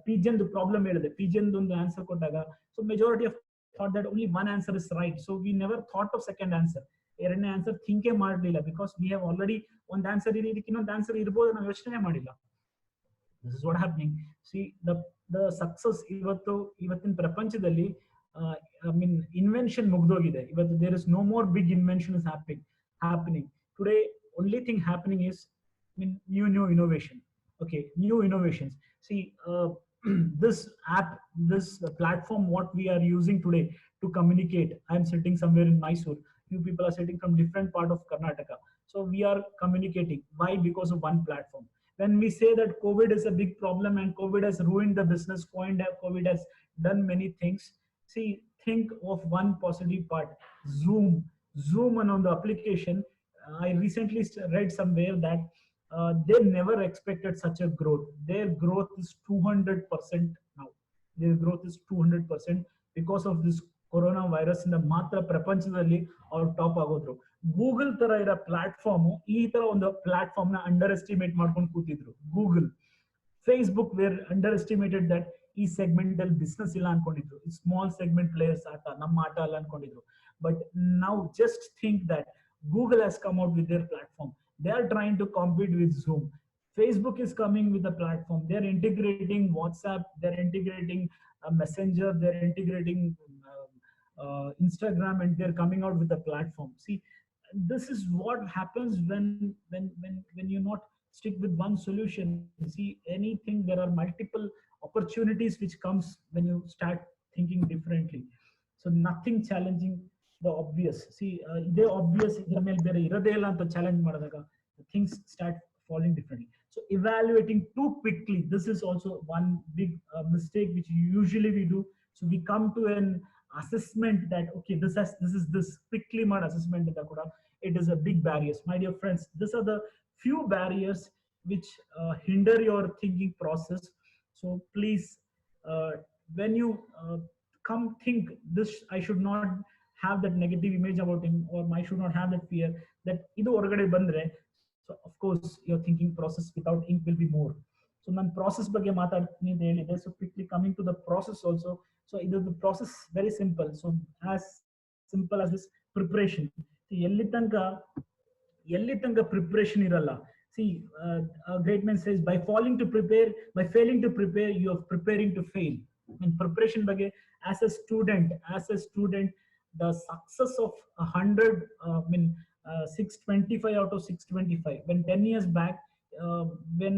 pigeon problem ಹೇಳಿದೆ, pigeon ಒಂದು answer ಕೊಟ್ಟಾಗ, so majority of thought that only one answer is right. So we never thought of second answer. ಎರಡನೇ answer ಥಿಂಕೇ ಮಾಡಲಿಲ್ಲ, because we have already ಒಂದು ಆನ್ಸರ್ ಇದೆ, ಇದಕ್ಕೆ ಇನ್ನೊಂದು ಆನ್ಸರ್ ಇರ್ಬೋದು, ನಾವು ಯೋಚನೆ ಮಾಡಿಲ್ಲ. This is what happening. See the success ಇವತ್ತಿನ ಪ್ರಪಂಚದಲ್ಲಿ ಇನ್ವೆನ್ಷನ್ ಮುಗ್ದೋಗಿದೆ. ಇವತ್ತು there is no more big invention is happening today. Only thing happening is new innovation. Okay, new innovations. See, this app, this platform, what we are using today to communicate. I'm sitting somewhere in Mysore. You people are sitting from different part of Karnataka. So we are communicating. Why? Because of one platform. When we say that COVID is a big problem and COVID has ruined the business point, COVID has done many things. See, think of one positive part. Zoom. Zoom and on the application. I recently read somewhere that they never expected such a growth. Their growth is 200% now. Their growth is 200% because of this coronavirus ಇಂದ ಮಾತ್ರ ಪ್ರಪಂಚದಲ್ಲಿ ಅವ್ರು top ಆಗೋದ್ರು. Google ತರ ಇರೋ platform ಈ ತರ ಒಂದು platform ನ ಅಂಡರ್ ಎಸ್ಟಿಮೇಟ್ ಮಾಡ್ಕೊಂಡು ಕೂತಿದ್ರು. Google, Facebook were underestimated that ಈ ಸೆಗ್ಮೆಂಟ್ ಅಲ್ಲಿ ಬಿಸ್ನೆಸ್ ಇಲ್ಲ ಅನ್ಕೊಂಡಿದ್ರು. ಸ್ಮಾಲ್ ಸೆಗ್ಮೆಂಟ್ ಪ್ಲೇಯರ್ಸ್ ಆಟ, ನಮ್ಮ ಆಟ ಅಲ್ಲ ಅನ್ಕೊಂಡಿದ್ರು. ಬಟ್ ನಾವು just think that Google has come out with their platform. They are trying to compete with Zoom. Facebook is coming with a platform. They're integrating WhatsApp. They're integrating Messenger. They're integrating Instagram, and they're coming out with a platform. See, this is what happens when you not stick with one solution. See, anything, there are multiple opportunities which comes when you start thinking differently. So nothing challenging the obvious. See, the obvious idra mele bere irade illa anta challenge madadaga things start falling differently. So evaluating too quickly, this is also one big mistake which usually we do. So we come to an assessment that okay, this is this quickly mad assessment ida kuda it is a big barriers. My dear friends, these are the few barriers which hinder your thinking process. So please, when you come think this, I should not have that negative image about him, or I should not have that fear that idu orgade bandre. So of course your thinking process without ink will be more. So nan process ಬಗ್ಗೆ ಮಾತಾಡ್ತೀನಿ ಅಂತ ಹೇಳಿದೆ. So quickly coming to the process also. So ಇದು the process very simple. So as simple as this preparation. See, ಎಲ್ಲಿ ತನಕ preparation ಇರಲ್ಲ. See, a great man says, by failing to prepare, you are preparing to fail. In preparation ಬಗ್ಗೆ as a student, the success of 100, 625 out of 625. When 10 years back, when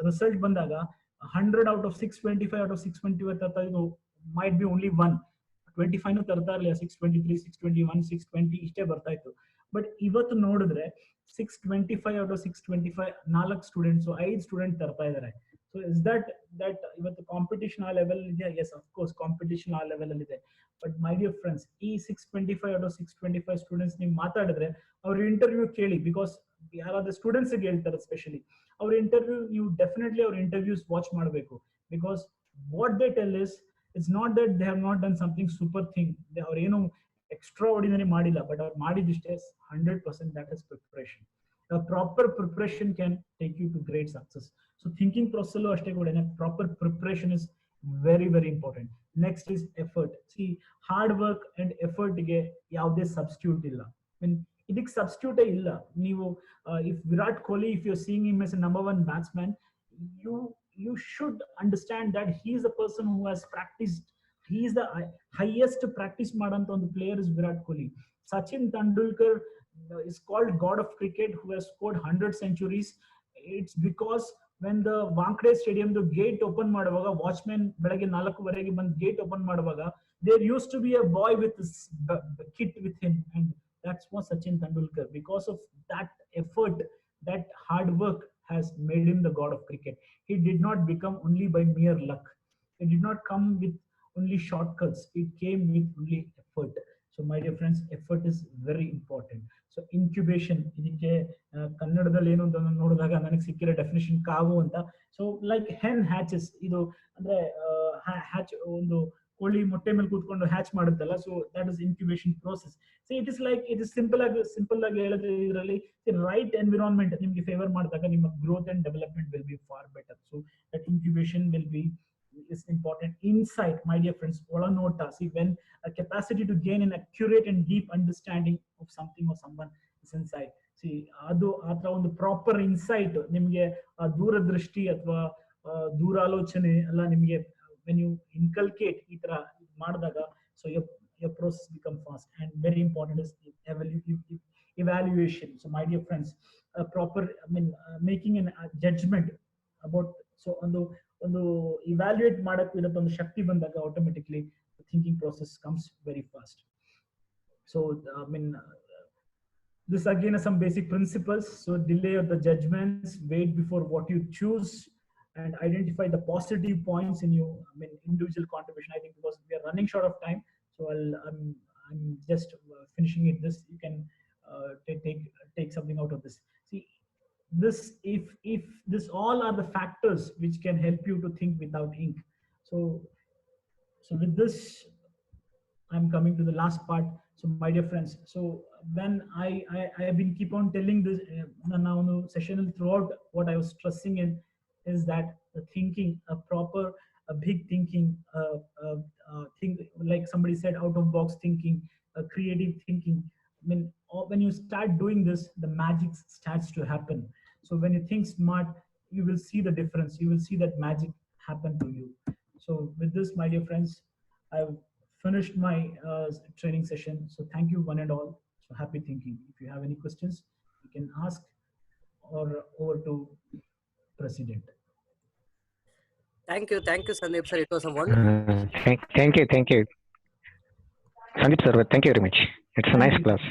result bandaga 100 out of 625 out of 625 might be only one. 25 ನು ತರ್ತಾ ಇರಲಿಲ್ಲ, 623, 621, 620 ಇಷ್ಟೇ ಬರ್ತಾ ಇತ್ತು. But ಇವತ್ತು ನೋಡಿದ್ರೆ 625 out of 625 4 students 5 student ತರ್ತಾ ಇದ್ದಾರೆ. ಸೊ ಇಸ್ ದಟ್ ಇವತ್ತು ಕಾಂಪಿಟೇಷನ್ ಆ ಲೆವೆಲ್ ಇದೆಯಾ? ಎಸ್, ಅಫ್ ಕೋರ್ಸ್ ಕಾಂಪಿಟೇಷನ್ ಆ ಲೆವೆಲ್ ಅಲ್ಲಿ ಇದೆ. ಬಟ್ ಮೈ ಡಿಯರ್ ಫ್ರೆಂಡ್ಸ್, ಈ 625 out of 625 ಸ್ಟೂಡೆಂಟ್ಸ್ ನೀವು ಮಾತಾಡಿದ್ರೆ ಅವ್ರ ಇಂಟರ್ವ್ಯೂ ಕೇಳಿ. ಬಿಕಾಸ್ ಯಾರಾದ್ರೂ ಸ್ಟೂಡೆಂಟ್ಸ್ ಹೇಳ್ತಾರೆ ಸ್ಪೆಷಲಿ ಅವ್ರ ಇಂಟರ್ವ್ಯೂ, ನೀವು ಡೆಫಿನೆಟ್ಲಿ ಅವ್ರ ಇಂಟರ್ವ್ಯೂಸ್ ವಾಚ್ ಮಾಡಬೇಕು. Because what they tell is, it's not that they have not done something super thing. ಅವ್ರು ಏನು extraordinary ಮಾಡಿಲ್ಲ, ಬಟ್ ಅವ್ರು ಮಾಡಿದಿಷ್ಟೇ 100%. that is preparation. A proper preparation can take you to great success. So thinking process ಅಷ್ಟೇ ಕೂಡ proper preparation is very very important. Next is effort. See, hard work and effort ಗೆ ಯಾವುದೇ substitute ಇಲ್ಲ. ಇದಕ್ಕೆ substitute ಇಲ್ಲ. ನೀವು if Virat Kohli, if you're seeing him as a number one batsman, you should understand that he is a person who has practiced. He is the highest practice madant on the player is Virat Kohli. Sachin Tendulkar is called God of cricket, who has scored 100 centuries. It's because when the Wankhede Stadium the gate open ಮಾಡುವಾಗ watchman ಬೆಳಗ್ಗೆ 4:15 ಬಂದು gate open ಮಾಡುವಾಗ there used to be a boy with this kit with him, and that's what Sachin Tendulkar. Because of that effort, that hard work has made him the god of cricket. He did not become only by mere luck. It did not come with only shortcuts. It came with only effort. So my dear friends, effort is very important. So incubation, ಇದಕ್ಕೆ ಕನ್ನಡದಲ್ಲಿ ಏನು ಅಂತ ನೋಡಿದಾಗ ನನಗೆ ಸಿಕ್ಕಿರೋ definition ಕಾವು ಅಂತ. So like ಹೆನ್ ಹ್ಯಾಚಸ್, ಇದು ಅಂದ್ರೆ ಹ್ಯಾಚ್, ಒಂದು ಕೋಳಿ ಮೊಟ್ಟೆ ಮೇಲೆ ಕೂತ್ಕೊಂಡು ಹ್ಯಾಚ್ ಮಾಡುತ್ತಲ್ಲ. So that is incubation process. So it is like, it is simple ಆಗಿ ಹೇಳಿದ್ರೆ ಇದರಲ್ಲಿ ರೈಟ್ ಎನ್ವಿರಾನ್ಮೆಂಟ್ ನಿಮ್ಗೆ ಫೇವರ್ ಮಾಡಿದಾಗ ನಿಮ್ಮ growth and development will be for better. So that incubation will be is important. Insight, my dear friends, olanota. See, when a capacity to gain an accurate and deep understanding of something or someone is inside. See, adu atra ಒಂದು proper insight ನಿಮಗೆ ದೂರದೃಷ್ಟಿ ಅಥವಾ ದೂರಾಲೋಚನೆ ಎಲ್ಲ ನಿಮಗೆ when you inculcate ಈ ತರ ಮಾಡಿದಾಗ, so your process become fast. And very important is evaluation. So my dear friends, a proper, making a judgment about, so ಒಂದು ಒಂದು ಇವ್ಯಾಲ್ಯೂಯೇಟ್ ಮಾಡಕ್ಕೆ ಇರುತ್ತೆ ಒಂದು ಶಕ್ತಿ ಬಂದಾಗ automatically thinking process comes very fast. So I mean, this again is some basic principles. So delay of the judgments, wait before what you choose, and identify the positive points in your, I mean, individual contribution. I think because we are running short of time, so I'm just finishing it. This you can take something out of this. See, this if this all are the factors which can help you to think without ink. So with this, I'm coming to the last part. So my dear friends, so when I have been keep on telling this now session throughout, what I was stressing in is that the thinking, a big thinking, think like somebody said, out of box thinking, creative thinking. I mean, when you start doing this, the magic starts to happen. So when you think smart, you will see the difference. You will see that magic happen to you. So with this, my dear friends, I've finished my training session. So thank you one and all. So happy thinking. If you have any questions, you can ask, or over to President. Thank you, Sandeep sir. It was a wonderful. Thank you, Sandeep sir. Thank you very much. It's a nice class.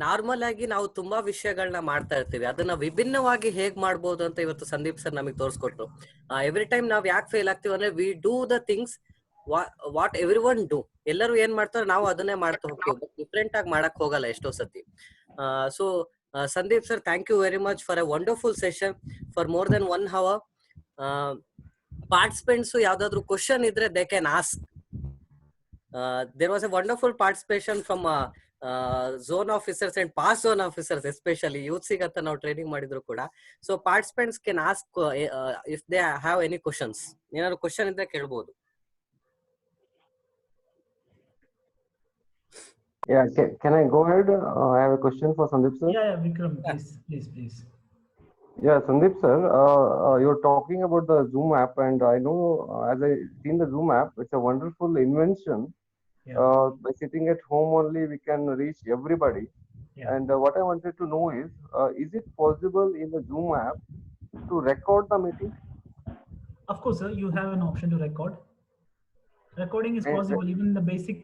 Normal ಆಗಿ ನಾವು ತುಂಬಾ ವಿಷಯಗಳನ್ನ ಮಾಡ್ತಾ ಇರ್ತೀವಿ, ಅದನ್ನ ವಿಭಿನ್ನವಾಗಿ ಹೇಗ್ ಮಾಡ್ಬೋದು ಅಂತ ಇವತ್ತು ಸಂದೀಪ್ ಸರ್ ನಮಗೆ ತೋರಿಸ್ಕೊಟ್ರು. ಎವ್ರಿ ಟೈಮ್ ನಾವ್ ಯಾಕೆ ಫೇಲ್ ಆಗ್ತೀವಿ ಅಂದ್ರೆ, we do the things what every one do. ಎಲ್ಲರೂ ಏನ್ ಮಾಡ್ತಾರೆ ನಾವು ಅದನ್ನೇ ಮಾಡ್ತಾ ಹೋಗ್ತೀವಿ, ಡಿಫ್ರೆಂಟ್ ಆಗಿ ಮಾಡಕ್ ಹೋಗಲ್ಲ ಎಷ್ಟೋ ಸತಿ. So Sandeep sir, thank you very much for a wonderful session for more than 1 hour. Participants ಯಾವ್ದಾದ್ರು ಕ್ವಶನ್ ಇದ್ರೆ they can ask. There was a wonderful participation from zone officers and past zone officers, especially youths ಅಂತ ನಾವು training ಮಾಡಿದ್ರು ಕೂಡ. So participants can ask if they have any questions. ಏನಾದ್ರು question ಇದ್ರೆ ಕೇಳಬಹುದು. Yeah, can I go ahead? I have a question for Sandeep sir. Yeah, Vikram, please. Yeah, Sandeep sir, you're talking about the Zoom app, and I know, as I seen the Zoom app, it's a wonderful invention. Yeah. By sitting at home only, we can reach everybody. Yeah. And what I wanted to know is it possible in the Zoom app to record the meeting? Of course, sir, you have an option to record. Recording is possible. Even the basic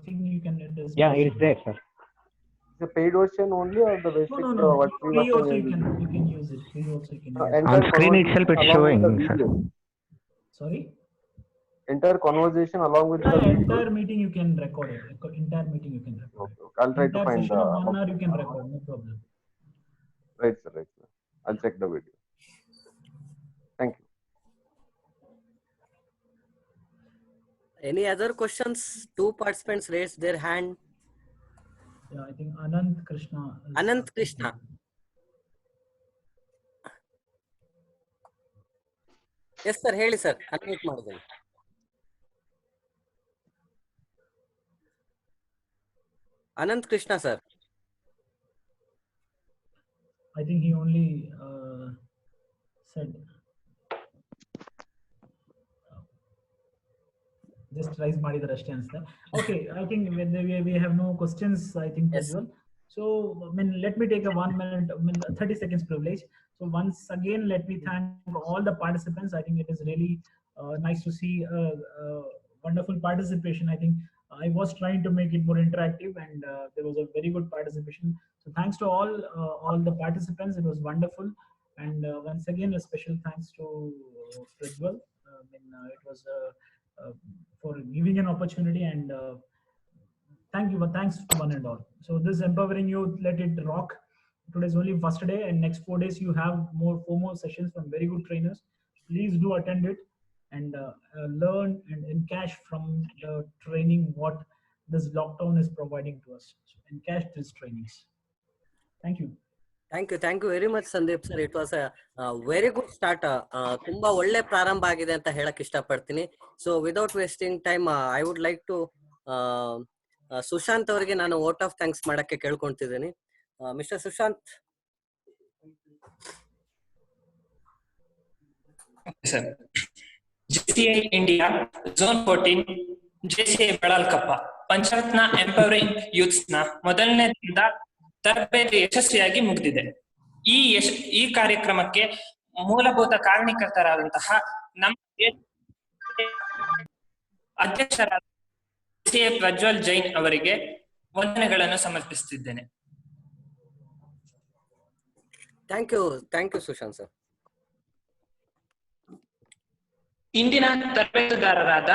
thing you can. Yeah, it's there, sir. The paid version only, or the basic? No. What Free also you can use it. Free also you can use it. On screen itself, it's showing, sir. Sorry. Entire conversation along with the entire meeting you can record it. Entire meeting you can record. Okay. I'll try to find the 1 hour you can record, no problem. Right, sir. I'll check the video. Thank you. Any other questions? 2 participants raised their hand. Yeah, I think Anant Krishna. Yes sir, ಹೇಳಿ sir, unmute ಮಾಡಿದ್ದೀನಿ. Anant Krishna sir. I think he only said just rise ಮಾಡಿದರೆ ಅಷ್ಟೇ ಅನ್ಸುತ್ತೆ. Okay, I think we have no questions, I think, as well. So I mean, let me take a 1 minute, 30 seconds privilege. So once again, let me thank all the participants. I think it is really nice to see wonderful participation. I think I was trying to make it more interactive, and there was a very good participation. So thanks to all the participants. It was wonderful. And once again, a special thanks to Pridwal. It was for giving an opportunity, and thanks to one and all. So this empowering youth, let it rock. Today is only first day, and next 4 days you have 4 more sessions from very good trainers. Please do attend it and learn and encash from the training what this lockdown is providing to us. So encash these trainings. Thank you. Thank you very much, Sandeep sir. It was a very good start. ತುಂಬಾ ಒಳ್ಳೆ ಪ್ರಾರಂಭ ಆಗಿದೆ ಅಂತ ಹೇಳಕ್ ಇಷ್ಟಪಡ್ತೀನಿ. So without wasting time, I would like to Sushant ಅವರಿಗೆ ನಾನು vote of thanks ಮಾಡಕ್ಕೆ ಕೇಳ್ಕೊಂತಿದ್ದೀನಿ. Mr Sushant. Sir, JCI India zone 14 JCI ಬೆಳಲ್ಕಪ್ಪ ಪಂಚರತ್ನ ಎಂಪವರಿಂಗ್ ಯೂತ್ಸ್ ನ ಮೊದಲನೇ ದಿನದ ತರಬೇತಿ ಯಶಸ್ವಿಯಾಗಿ ಮುಗಿದಿದೆ. ಈ ಕಾರ್ಯಕ್ರಮಕ್ಕೆ ಮೂಲಭೂತ ಕಾರಣೀಕರ್ತರಾದಂತಹ ನಮ್ಮ ಅಧ್ಯಕ್ಷರಾದ ಪ್ರಜ್ವಲ್ ಜೈನ್ ಅವರಿಗೆ ವಂದನೆಗಳನ್ನು ಸಮರ್ಪಿಸುತ್ತಿದ್ದೇನೆ. Thank you Sushant sir. ಇಂದಿನ ತರಬೇತುದಾರರಾದ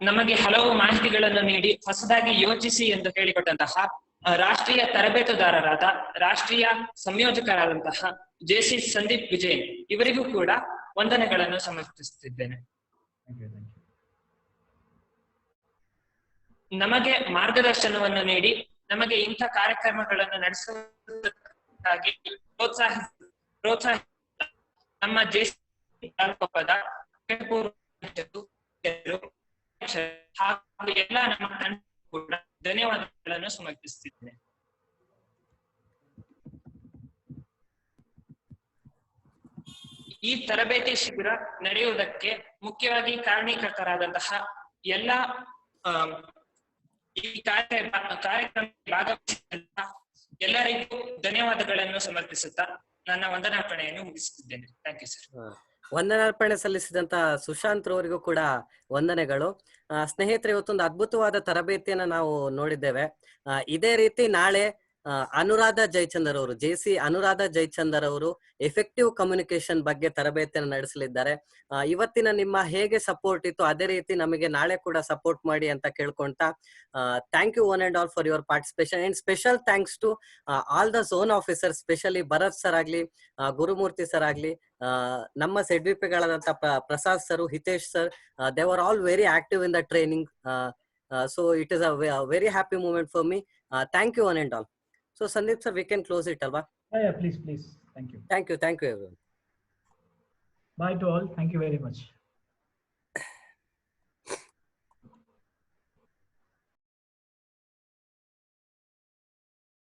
ನಮಗೆ ಹಲವು ಮಾಹಿತಿಗಳನ್ನು ನೀಡಿ ಹೊಸದಾಗಿ ಯೋಚಿಸಿ ಎಂದು ಹೇಳಿಕೊಟ್ಟಂತಹ ರಾಷ್ಟ್ರೀಯ ತರಬೇತುದಾರರಾದ ರಾಷ್ಟ್ರೀಯ ಸಂಯೋಜಕರಾದಂತಹ ಜೆಸಿ ಸಂದೀಪ್ ವಿಜಯನ್ ಇವರಿಗೂ ಕೂಡ ವಂದನೆಗಳನ್ನು ಸಮರ್ಪಿಸುತ್ತಿದ್ದೇನೆ. ನಮಗೆ ಮಾರ್ಗದರ್ಶನವನ್ನು ನೀಡಿ ನಮಗೆ ಇಂಥ ಕಾರ್ಯಕ್ರಮಗಳನ್ನು ನಡೆಸುವುದಕ್ಕಾಗಿ ಪ್ರೋತ್ಸಾಹ ನಮ್ಮ ಜೆಸಿ ಕೊಪ್ಪದ ಹಾಗೂ ಎಲ್ಲ ನಮ್ಮ ತಂಡ ಕೂಡ ಧನ್ಯವಾದಗಳನ್ನು ಸಮರ್ಪಿಸುತ್ತಿದ್ದೇನೆ. ಈ ತರಬೇತಿ ಶಿಬಿರ ನಡೆಯುವುದಕ್ಕೆ ಮುಖ್ಯವಾಗಿ ಕಾರಣೀಕರ್ತರಾದಂತಹ ಎಲ್ಲ ಈ ಕಾರ್ಯಕ್ರಮ ಭಾಗವಹಿಸಿದ ಎಲ್ಲರಿಗೂ ಧನ್ಯವಾದಗಳನ್ನು ಸಮರ್ಪಿಸುತ್ತಾ ನನ್ನ ವಂದನಾರ್ಪಣೆಯನ್ನು ಮುಗಿಸುತ್ತಿದ್ದೇನೆ. Thank you sir. ವಂದನಾರ್ಪಣೆ ಸಲ್ಲಿಸಿದಂತ ಸುಶಾಂತ್ ರವರಿಗೂ ಕೂಡ ವಂದನೆಗಳು. ಸ್ನೇಹಿತರೆ, ಇವತ್ತೊಂದು ಅದ್ಭುತವಾದ ತರಬೇತಿಯನ್ನ ನಾವು ನೋಡಿದ್ದೇವೆ. ಇದೇ ರೀತಿ ನಾಳೆ ಅನುರಾಧ ಜಯಚಂದರ್ ಅವರು, ಜೆಸಿ ಅನುರಾಧ ಜಯಚಂದರ್ ಅವರು ಎಫೆಕ್ಟಿವ್ ಕಮ್ಯುನಿಕೇಶನ್ ಬಗ್ಗೆ ತರಬೇತಿಯನ್ನು ನಡೆಸಲಿದ್ದಾರೆ. ಇವತ್ತಿನ ನಿಮ್ಮ ಹೇಗೆ ಸಪೋರ್ಟ್ ಇತ್ತು ಅದೇ ರೀತಿ ನಮಗೆ ನಾಳೆ ಕೂಡ ಸಪೋರ್ಟ್ ಮಾಡಿ ಅಂತ ಕೇಳ್ಕೊಂತ thank you one and all for your participation and special thanks to all the zone officer, specially Bharat sir ಆಗ್ಲಿ, ಗುರುಮೂರ್ತಿ ಸರ್ ಆಗ್ಲಿ, ನಮ್ಮ ZVP ಗಳಾದಂತ Prasad sir, Hitesh sir, they were all very active in the training. So it is a very happy moment for me. Thank you one and all. So Sandeep sir, we can close it, alva? Yeah, please. Thank you. Thank you everyone. Bye to all. Thank you very much.